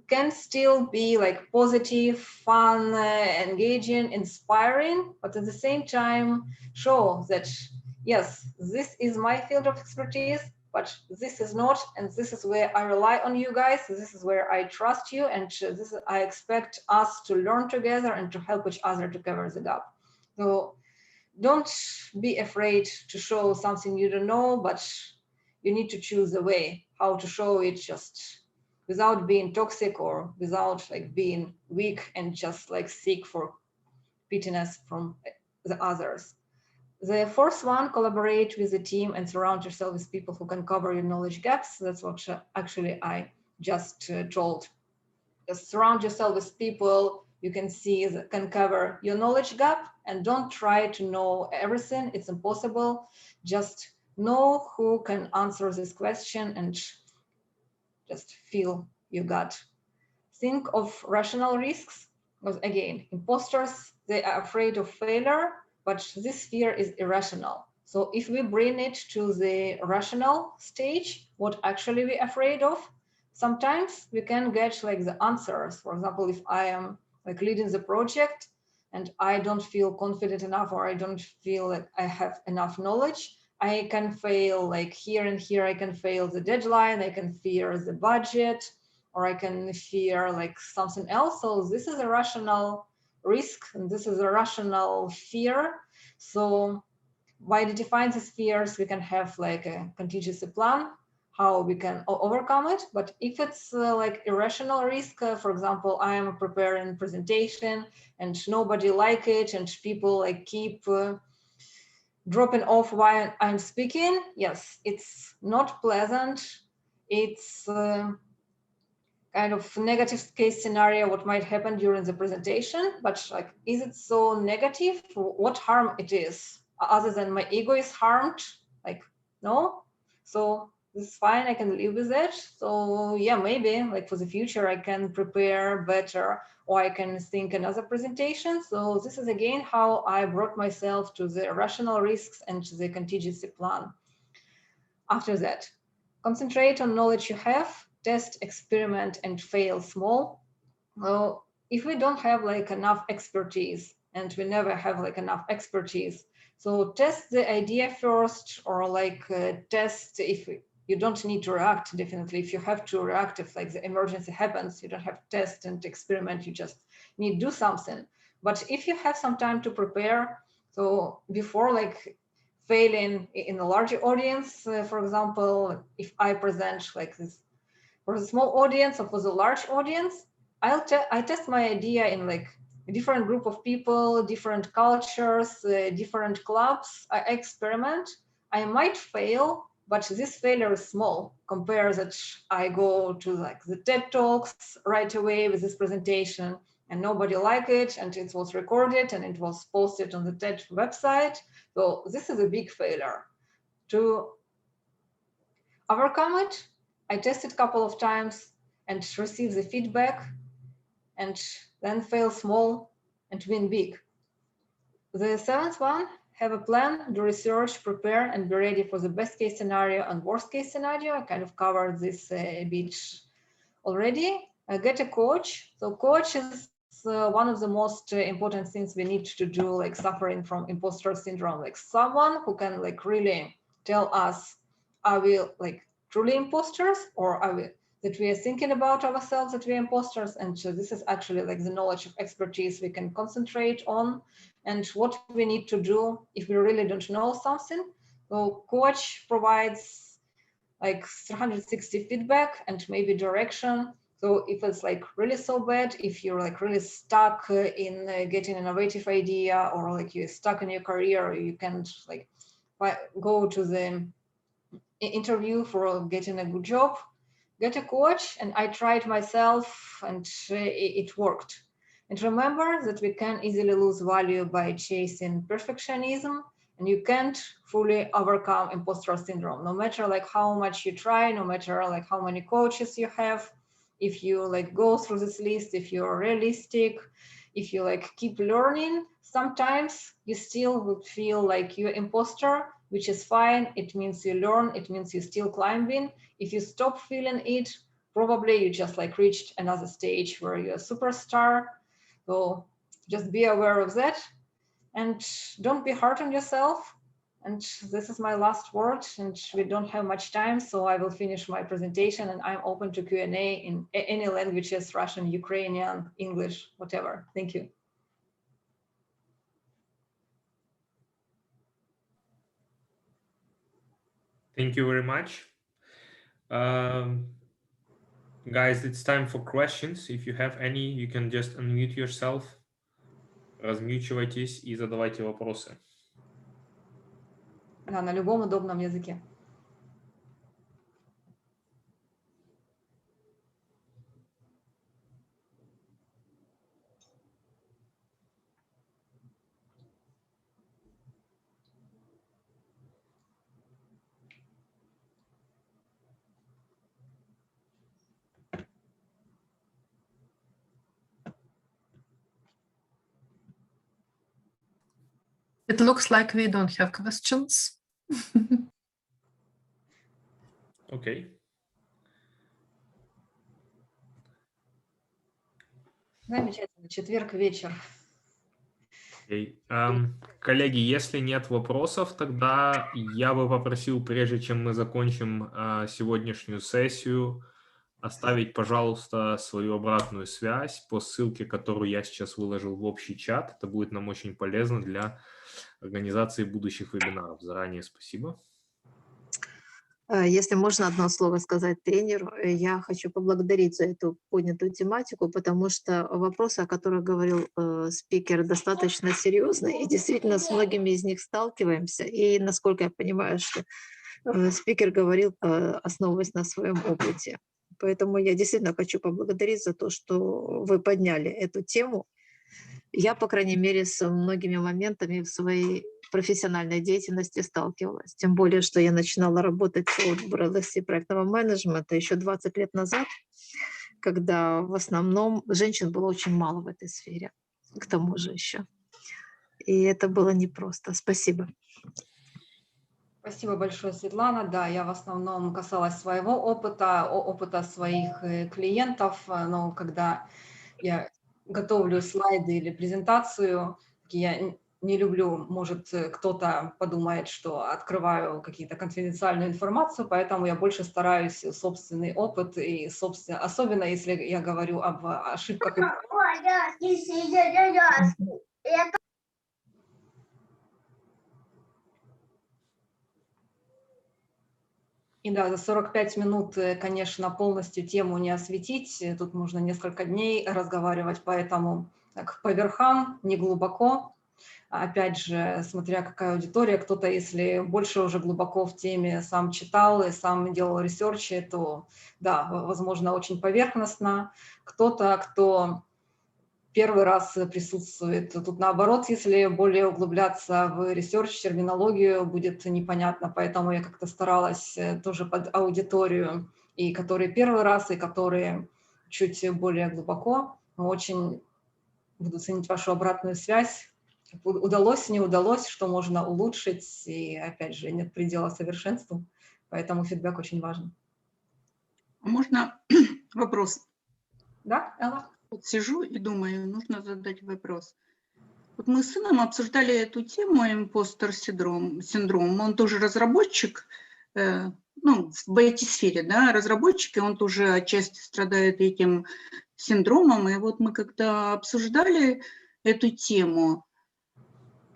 can still be like positive, fun, engaging, inspiring, but at the same time show that, yes, this is my field of expertise, but this is not, and this is where I rely on you guys. This is where I trust you, and this I expect us to learn together and to help each other to cover the gap. So don't be afraid to show something you don't know, but you need to choose the way how to show it, just without being toxic or without like being weak and just like seek for pitiness from the others. The fourth one, collaborate with the team and surround yourself with people who can cover your knowledge gaps. That's what actually I just told. Just surround yourself with people you can see that can cover your knowledge gap, and don't try to know everything. It's impossible. Just know who can answer this question and just feel you got. Think of rational risks, because again, imposters, they are afraid of failure, but this fear is irrational. So if we bring it to the rational stage, what actually we're afraid of, sometimes we can get like the answers. For example, if I am like leading the project and I don't feel confident enough, or I don't feel like I have enough knowledge, I can fail like here and here. I can fail the deadline, I can fear the budget, or I can fear like something else. So this is a rational risk, and this is a rational fear. So by identifying these fears, we can have like a contingency plan, how we can overcome it. But if it's like irrational risk, for example, I am preparing presentation and nobody like it, and people like keep dropping off while I'm speaking, yes, it's not pleasant. It's kind of negative case scenario what might happen during the presentation, but like, is it so negative? What harm it is other than my ego is harmed? Like, no. So this is fine, I can live with it. So yeah, maybe like for the future I can prepare better, or I can think another presentation. So this is again how I brought myself to the rational risks and to the contingency plan. After that, concentrate on knowledge you have, test, experiment, and fail small. Well, if we don't have like enough expertise, and we never have like enough expertise, so test the idea first, or like test if you don't need to react. Definitely, if you have to react, if like the emergency happens, you don't have to test and experiment, you just need to do something. But if you have some time to prepare, so before like failing in a larger audience, for example, if I present like this for a small audience or for the large audience, I test my idea in like a different group of people, different cultures, different clubs. I experiment. I might fail, but this failure is small compared that I go to like the TED Talks right away with this presentation and nobody liked it and it was recorded and it was posted on the TED website. So this is a big failure. To overcome it, I tested a couple of times and received the feedback and then fail small and win big. The seventh one, have a plan, do research, prepare, and be ready for the best case scenario and worst case scenario. I kind of covered this a bit already. Get a coach. So coach is one of the most important things we need to do, like suffering from imposter syndrome, like someone who can like really tell us, are we like truly imposters, or are we that we are thinking about ourselves that we are imposters? And so this is actually like the knowledge of expertise we can concentrate on and what we need to do if we really don't know something. So coach provides like 360 feedback and maybe direction. So if it's like really so bad, if you're like really stuck in getting an innovative idea, or like you're stuck in your career, you can't like go to the interview for getting a good job, get a coach. And I tried myself and it worked. And remember that we can easily lose value by chasing perfectionism, and you can't fully overcome imposter syndrome, no matter like how much you try, no matter like how many coaches you have. If you like go through this list, if you're realistic, if you like keep learning, sometimes you still would feel like you're imposter, which is fine. It means you learn, it means you're still climbing. If you stop feeling it, probably you just like reached another stage where you're a superstar. So just be aware of that and don't be hard on yourself. And this is my last word, and we don't have much time, so I will finish my presentation, and I'm open to Q&A in any languages, Russian, Ukrainian, English, whatever. Thank you. Thank you very much. Guys, it's time for questions. If you have any, you can just unmute yourself, размьючивайтесь и задавайте вопросы. Да, на любом удобном языке. It looks like we don't have questions. Okay. Замечательно. Четверг вечер. Okay. Коллеги, если нет вопросов, тогда я бы попросил, прежде чем мы закончим сегодняшнюю сессию, оставить, пожалуйста, свою обратную связь по ссылке, которую я сейчас выложил в общий чат. Это будет нам очень полезно для организации будущих вебинаров. Заранее спасибо. Если можно одно слово сказать тренеру, я хочу поблагодарить за эту поднятую тематику, потому что вопросы, о которых говорил спикер, достаточно серьезные, и действительно с многими из них сталкиваемся. И, насколько я понимаю, что спикер говорил, основываясь на своем опыте. Поэтому я действительно хочу поблагодарить за то, что вы подняли эту тему. Я, по крайней мере, с многими моментами в своей профессиональной деятельности сталкивалась. Тем более, что я начинала работать в области проектного менеджмента еще 20 лет назад, когда в основном женщин было очень мало в этой сфере, к тому же еще. И это было непросто. Спасибо. Спасибо большое, Светлана. Да, я в основном касалась своего опыта своих клиентов, но когда я готовлю слайды или презентацию, я не люблю, может, кто-то подумает, что открываю какие-то конфиденциальную информацию, поэтому я больше стараюсь собственный опыт, и, особенно если я говорю об ошибках. И да, за 45 минут, конечно, полностью тему не осветить. Тут нужно несколько дней разговаривать, поэтому так, по верхам, не глубоко. Опять же, смотря какая аудитория, кто-то, если больше уже глубоко в теме сам читал и сам делал ресерчи, то да, возможно, очень поверхностно. Кто-то, кто первый раз присутствует. Тут наоборот, если более углубляться в ресерч, терминологию, будет непонятно, поэтому я как-то старалась тоже под аудиторию, и которые первый раз, и которые чуть более глубоко. Очень буду ценить вашу обратную связь. Удалось, не удалось, что можно улучшить, и опять же, нет предела совершенству, поэтому фидбэк очень важен. Можно вопрос? Да, Элла? Вот сижу и думаю, нужно задать вопрос. Вот мы с сыном обсуждали эту тему Impostor Syndrome. Он тоже разработчик, ну, в IT-сфере, да, разработчик, и он тоже отчасти страдает этим синдромом. И вот мы когда обсуждали эту тему,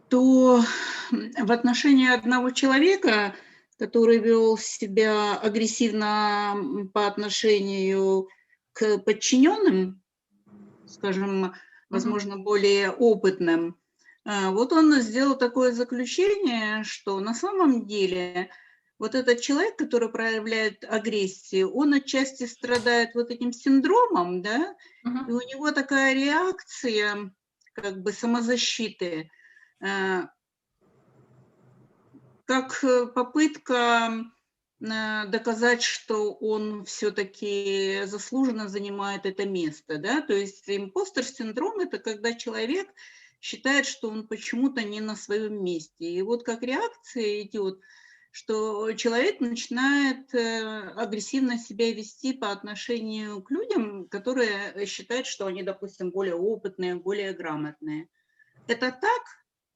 то в отношении одного человека, который вел себя агрессивно по отношению к подчиненным, скажем, возможно, более опытным, вот он сделал такое заключение, что на самом деле вот этот человек, который проявляет агрессию, он отчасти страдает вот этим синдромом, да, и у него такая реакция как бы самозащиты, как попытка доказать, что он все-таки заслуженно занимает это место, да, то есть импостер синдром – это когда человек считает, что он почему-то не на своем месте, и вот как реакция идет, что человек начинает агрессивно себя вести по отношению к людям, которые считают, что они, допустим, более опытные, более грамотные. Это так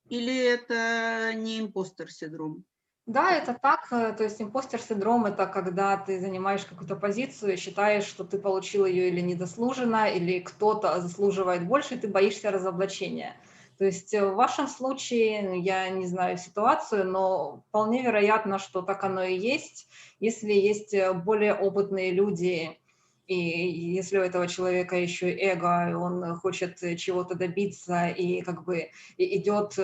или это не импостер синдром? Да, это так. То есть импостер синдром – это когда ты занимаешь какую-то позицию и считаешь, что ты получил ее или недослуженно, или кто-то заслуживает больше, и ты боишься разоблачения. То есть в вашем случае, я не знаю ситуацию, но вполне вероятно, что так оно и есть. Если есть более опытные люди, и если у этого человека еще и эго, и он хочет чего-то добиться, и как бы идет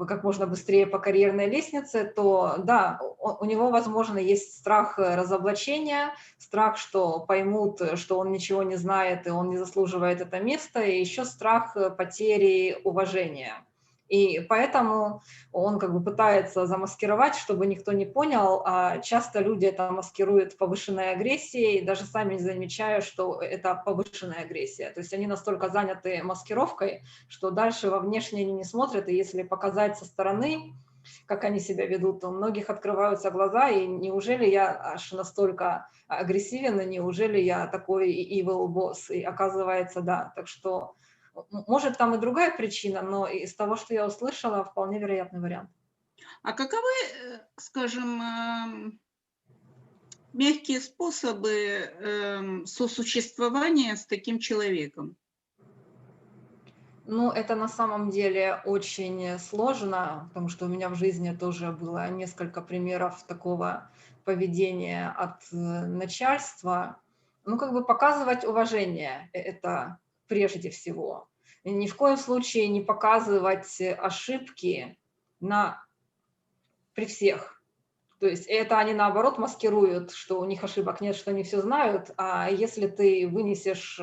как можно быстрее по карьерной лестнице, то да, у него, возможно, есть страх разоблачения, страх, что поймут, что он ничего не знает и он не заслуживает это место, и еще страх потери уважения. И поэтому он как бы пытается замаскировать, чтобы никто не понял, а часто люди это маскируют повышенной агрессией, даже сами не замечая, что это повышенная агрессия. То есть они настолько заняты маскировкой, что дальше во внешнее они не смотрят, и если показать со стороны, как они себя ведут, то у многих открываются глаза, и неужели я аж настолько агрессивен, и неужели я такой evil boss, и оказывается, да, так что может, там и другая причина, но из того, что я услышала, вполне вероятный вариант. А каковы, скажем, мягкие способы сосуществования с таким человеком? Ну, это на самом деле очень сложно, потому что у меня в жизни тоже было несколько примеров такого поведения от начальства. Ну, как бы показывать уважение – это прежде всего. И ни в коем случае не показывать ошибки при всех. То есть это они наоборот маскируют, что у них ошибок нет, что они все знают, а если ты вынесешь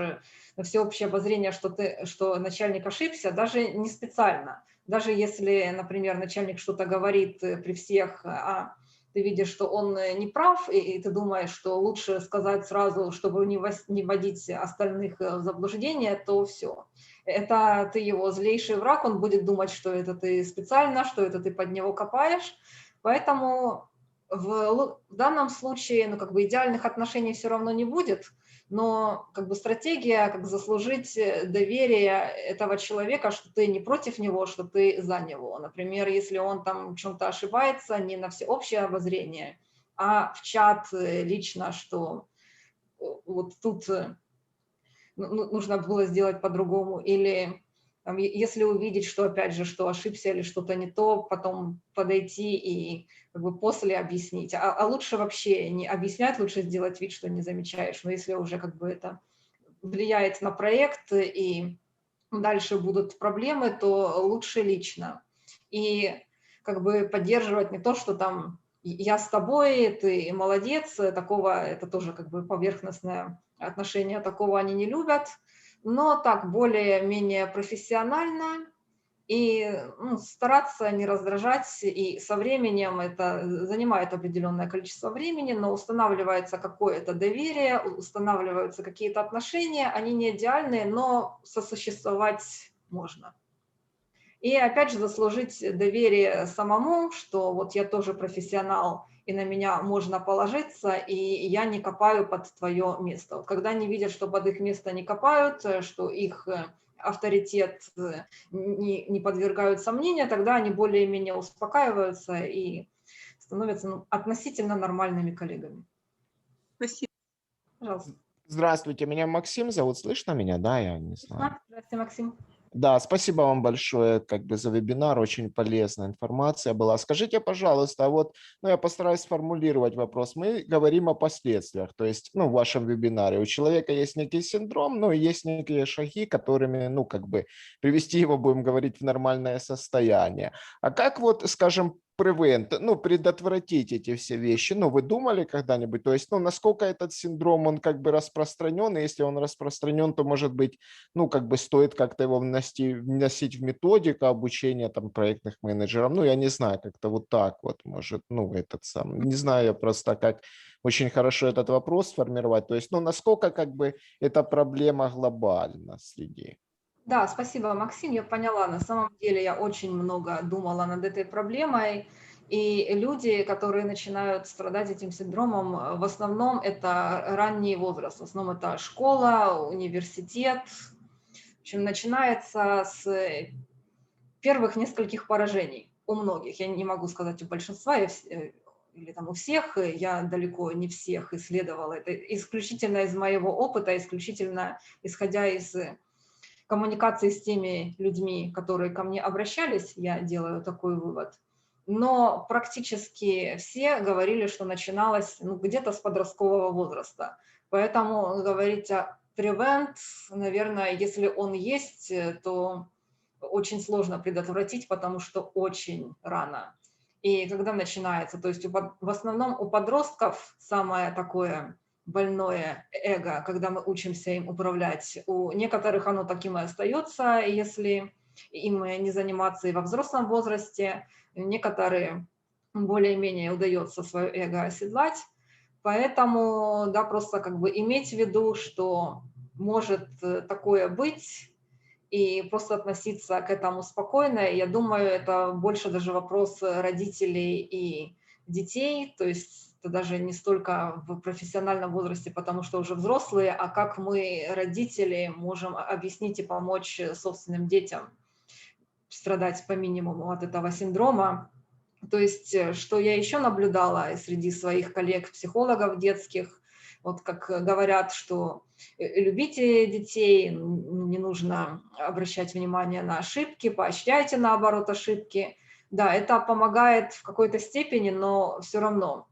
на всеобщее обозрение, что начальник ошибся, даже не специально, даже если, например, начальник что-то говорит при всех, а ты видишь, что он не прав, и ты думаешь, что лучше сказать сразу, чтобы не вводить остальных в заблуждение, то все. Это ты его злейший враг, он будет думать, что это ты специально, что это ты под него копаешь, поэтому в данном случае, ну, как бы идеальных отношений все равно не будет, Но как бы стратегия, как заслужить доверие этого человека, что ты не против него, что ты за него. Например, если он там в чем-то ошибается, не на всеобщее обозрение, а в чат лично, что вот тут нужно было сделать по-другому, или там, если увидеть, что опять же, что ошибся или что-то не то, потом подойти и как бы после объяснить. А лучше вообще не объяснять, лучше сделать вид, что не замечаешь. Но если уже как бы это влияет на проект и дальше будут проблемы, то лучше лично. И как бы поддерживать не то, что там я с тобой, ты молодец, такого, это тоже как бы поверхностное отношение, такого они не любят, но так более-менее профессионально и стараться не раздражать, и со временем это занимает определенное количество времени, но устанавливается какое-то доверие, устанавливаются какие-то отношения, они не идеальные, но сосуществовать можно. И опять же заслужить доверие самому, что вот я тоже профессионал, и на меня можно положиться, и я не копаю под твое место. Вот когда они видят, что под их место не копают, что их авторитет не подвергают сомнения, тогда они более-менее успокаиваются и становятся относительно нормальными коллегами. Спасибо. Пожалуйста. Здравствуйте, меня Максим зовут. Слышно меня? Да, я не знаю. Здравствуйте, Максим. Да, спасибо вам большое за вебинар, очень полезная информация была. Скажите, пожалуйста, я постараюсь сформулировать вопрос. Мы говорим о последствиях, то есть, в вашем вебинаре у человека есть некий синдром, и есть некие шаги, которыми, привести его, будем говорить, в нормальное состояние. А как скажем, предотвратить эти все вещи? Вы думали когда-нибудь? То есть, насколько этот синдром, он распространен, и если он распространен, то, может быть, стоит как-то его вносить в методику обучения проектных менеджеров. Я не знаю, как-то вот так может, не знаю я просто, как очень хорошо этот вопрос сформировать. То есть, насколько эта проблема глобальна среди. Да, спасибо, Максим, я поняла. На самом деле я очень много думала над этой проблемой, и люди, которые начинают страдать этим синдромом, в основном это ранний возраст, в основном это школа, университет. В общем, начинается с первых нескольких поражений у многих. Я не могу сказать у большинства, или там у всех, я далеко не всех исследовала. Это исключительно из моего опыта, исключительно исходя из коммуникации с теми людьми, которые ко мне обращались, я делаю такой вывод. Но практически все говорили, что начиналось где-то с подросткового возраста. Поэтому говорить о prevent, наверное, если он есть, то очень сложно предотвратить, потому что очень рано. И когда начинается, то есть в основном у подростков самое такое больное эго, когда мы учимся им управлять. У некоторых оно таким и остается, если им не заниматься и во взрослом возрасте. Некоторые более-менее удается свое эго оседлать. Поэтому, да, просто иметь в виду, что может такое быть, и просто относиться к этому спокойно. Я думаю, это больше даже вопрос родителей и детей, то есть это даже не столько в профессиональном возрасте, потому что уже взрослые, а как мы, родители, можем объяснить и помочь собственным детям страдать по минимуму от этого синдрома. То есть, что я еще наблюдала среди своих коллег-психологов детских, вот как говорят, что любите детей, не нужно обращать внимание на ошибки, поощряйте наоборот ошибки. Да, это помогает в какой-то степени, но все равно.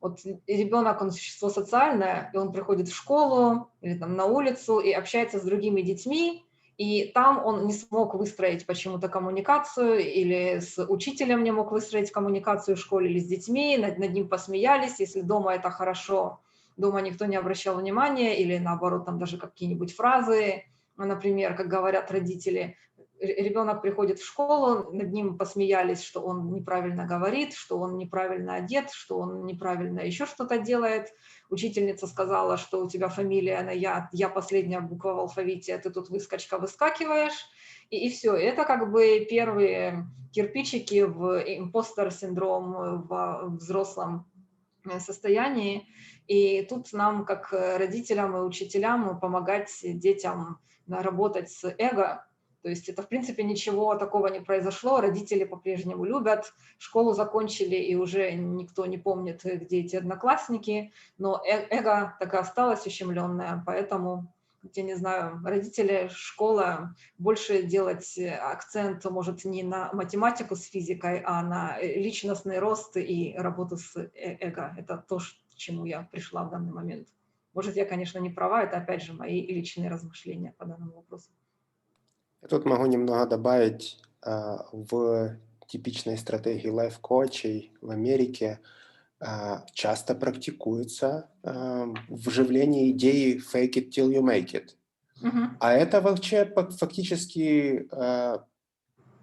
Вот ребенок, он существо социальное, и он приходит в школу или там на улицу и общается с другими детьми, и там он не смог выстроить почему-то коммуникацию, или с учителем не мог выстроить коммуникацию в школе, или с детьми, над ним посмеялись. Если дома это хорошо, дома никто не обращал внимания, или наоборот, там даже какие-нибудь фразы, например, как говорят родители, ребенок приходит в школу, над ним посмеялись, что он неправильно говорит, что он неправильно одет, что он неправильно еще что-то делает. Учительница сказала, что у тебя фамилия на я последняя буква в алфавите, а ты тут выскочка выскакиваешь. И все. Это первые кирпичики в Impostor Syndrome в взрослом состоянии. И тут нам, как родителям и учителям, помогать детям работать с эго. То есть это, в принципе, ничего такого не произошло. Родители по-прежнему любят, школу закончили, и уже никто не помнит, где эти одноклассники. Но эго так и осталось ущемленное, поэтому, я не знаю, родители, школа, больше делать акцент, может, не на математику с физикой, а на личностный рост и работу с эго. Это то, к чему я пришла в данный момент. Может, я, конечно, не права, это, опять же, мои личные размышления по данному вопросу. Я тут могу немного добавить в типичной стратегии лайф-коучей в Америке часто практикуется вживление идеи fake it till you make it. А это вообще фактически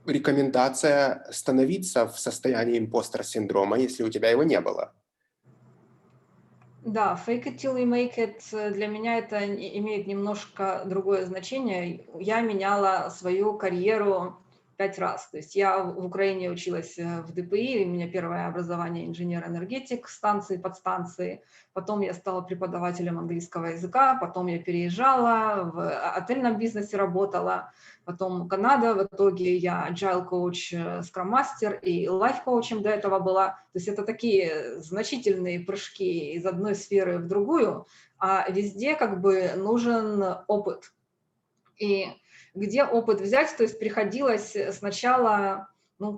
рекомендация становиться в состоянии импостер-синдрома, если у тебя его не было. Да, fake it till you make it, для меня это имеет немножко другое значение. Я меняла свою карьеру 5 раз. То есть я в Украине училась в ДПИ, у меня первое образование инженер-энергетик, станции, подстанции. Потом я стала преподавателем английского языка, потом я переезжала, в отельном бизнесе работала, потом Канада, в итоге я agile коуч, Scrum Master и life коучем до этого была. То есть это такие значительные прыжки из одной сферы в другую, а везде как бы нужен опыт. И где опыт взять, то есть приходилось сначала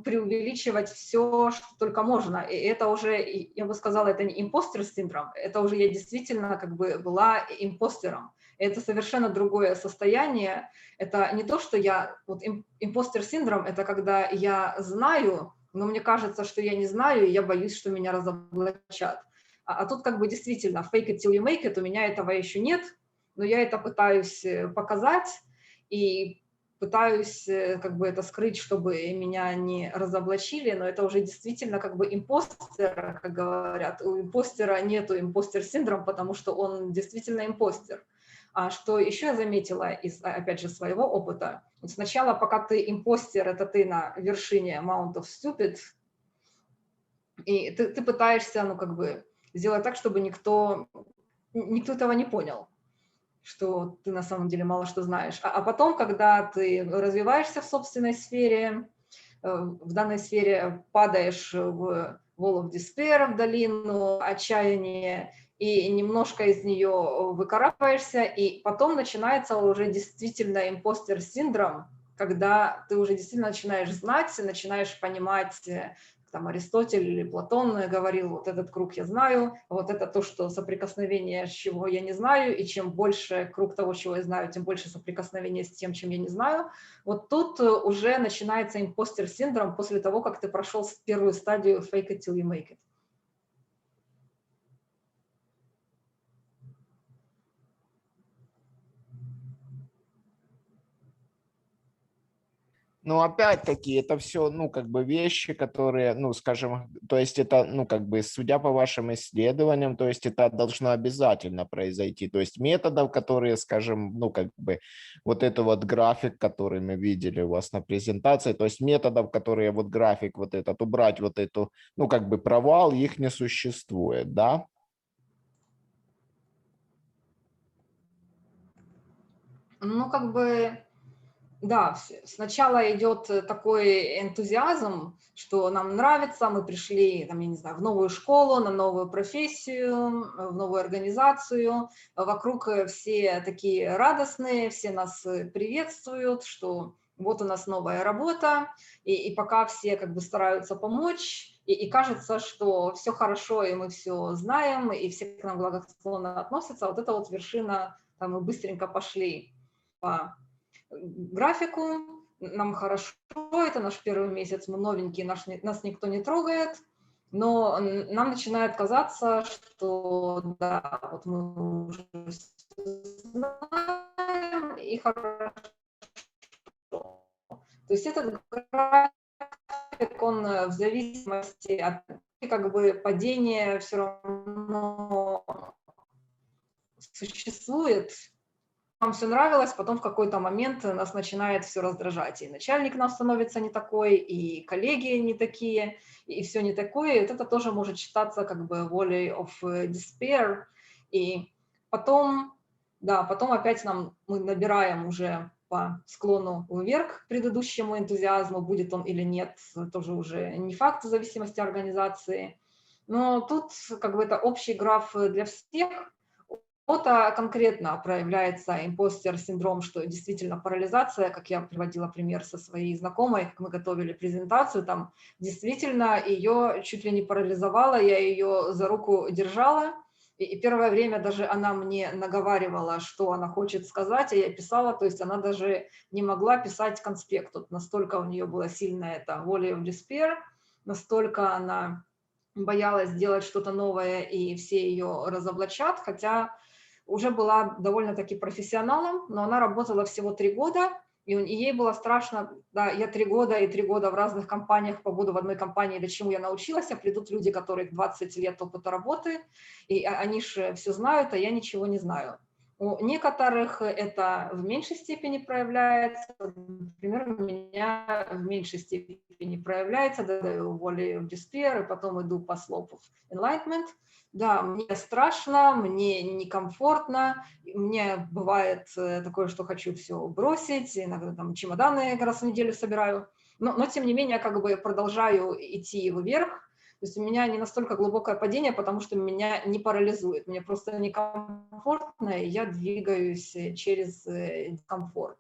преувеличивать все, что только можно. И это уже, я бы сказала, это не импостер синдром, это уже я действительно как бы была импостером. Это совершенно другое состояние. Это не то, что я... Вот импостер синдром – это когда я знаю, но мне кажется, что я не знаю, и я боюсь, что меня разоблачат. А тут как бы действительно fake it till you make it, у меня этого еще нет, но я это пытаюсь показать и пытаюсь как бы это скрыть, чтобы меня не разоблачили, но это уже действительно как бы импостер, как говорят. У импостера нету импостер синдром, потому что он действительно импостер. А что еще я заметила из, опять же, своего опыта, вот сначала, пока ты импостер, это ты на вершине Mount of Stupid, и ты пытаешься, как бы, сделать так, чтобы никто этого не понял, что ты на самом деле мало что знаешь. А потом, когда ты развиваешься в собственной сфере, в данной сфере падаешь в wall of despair, в долину отчаяния, и немножко из нее выкарабкаешься, и потом начинается уже действительно импостер-синдром, когда ты уже действительно начинаешь знать, начинаешь понимать, там Аристотель или Платон говорил, вот этот круг я знаю, вот это то, что соприкосновение, с чего я не знаю, и чем больше круг того, чего я знаю, тем больше соприкосновение с тем, чем я не знаю. Вот тут уже начинается импостер-синдром после того, как ты прошел первую стадию fake it till you make it. Но опять-таки это все, как бы вещи, которые, скажем, то есть это, как бы, судя по вашим исследованиям, то есть это должно обязательно произойти. То есть методов, которые, скажем, как бы вот это вот график, который мы видели у вас на презентации, то есть методов, которые вот график вот этот, убрать вот эту, как бы провал, их не существует, да? Как бы... Да, сначала идет такой энтузиазм, что нам нравится, мы пришли, там, я не знаю, в новую школу, на новую профессию, в новую организацию, вокруг все такие радостные, все нас приветствуют, что вот у нас новая работа, и пока все как бы стараются помочь, и кажется, что все хорошо, и мы все знаем, и все к нам благосклонно относятся, вот это вот вершина, там мы быстренько пошли по графику, нам хорошо, это наш первый месяц, мы новенькие, нас никто не трогает, но нам начинает казаться, что да, вот мы уже знаем, и хорошо. То есть этот график, он в зависимости от как бы падения все равно существует. нам все нравилось, потом в какой-то момент нас начинает все раздражать. И начальник нам становится не такой, и коллеги не такие, и все не такое. И вот это тоже может считаться как бы волей of despair. И потом, да, потом опять мы набираем уже по склону вверх к предыдущему энтузиазму, будет он или нет, тоже уже не факт в зависимости от организации. Но тут как бы это общий граф для всех. У кого-то конкретно проявляется импостер синдром, что действительно парализация, как я приводила пример со своей знакомой, как мы готовили презентацию, там действительно ее чуть ли не парализовало, я ее за руку держала, и первое время даже она мне наговаривала, что она хочет сказать, а я писала, то есть она даже не могла писать конспект, вот настолько у нее была сильная эта volley of despair, настолько она боялась сделать что-то новое, и все ее разоблачат, хотя уже была довольно-таки профессионалом, но она работала всего 3 года, и ей было страшно, да, я 3 года и 3 года в разных компаниях побуду в одной компании, до чему я научилась, а придут люди, которых 20 лет опыта работы, и они же все знают, а я ничего не знаю. У некоторых это в меньшей степени проявляется, например, у меня в меньшей степени проявляется, даю volley of despair, и потом иду по slope of enlightenment. Да, мне страшно, мне некомфортно, мне бывает такое, что хочу все бросить, иногда там чемоданы раз в неделю собираю, но тем не менее как бы продолжаю идти вверх. То есть у меня не настолько глубокое падение, потому что меня не парализует, мне просто некомфортно, и я двигаюсь через дискомфорт.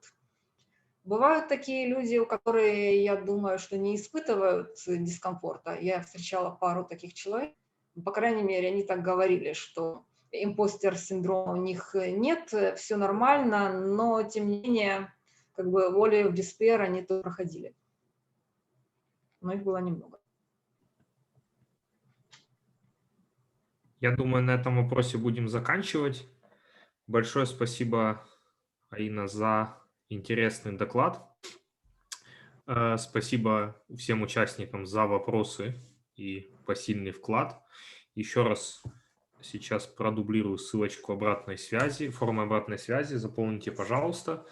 Бывают такие люди, у которых, я думаю, что не испытывают дискомфорта. Я встречала пару таких человек, по крайней мере, они так говорили, что импостер синдрома у них нет, все нормально, но тем не менее, как бы volley of despair они тоже проходили. Но их было немного. Я думаю, на этом вопросе будем заканчивать. Большое спасибо, Аина, за интересный доклад. Спасибо всем участникам за вопросы и посильный вклад. Еще раз сейчас продублирую ссылочку обратной связи, формы обратной связи. Заполните, пожалуйста.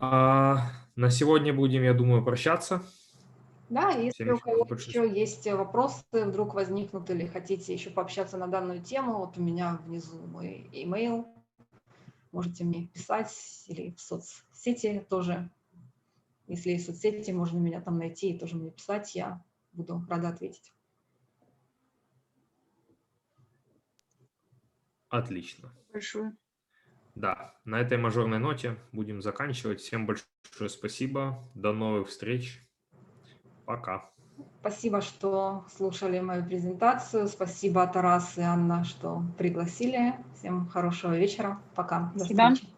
На сегодня будем, я думаю, прощаться. Да, если у кого большое еще есть вопросы, вдруг возникнут или хотите еще пообщаться на данную тему, вот у меня внизу мой email, можете мне писать или в соцсети тоже. Если есть соцсети, можно меня там найти и тоже мне писать, я буду рада ответить. Отлично. Большое. Да, на этой мажорной ноте будем заканчивать. Всем большое спасибо. До новых встреч. Пока. Спасибо, что слушали мою презентацию. Спасибо, Тарас и Анна, что пригласили. Всем хорошего вечера. Пока. До Спасибо. встречи.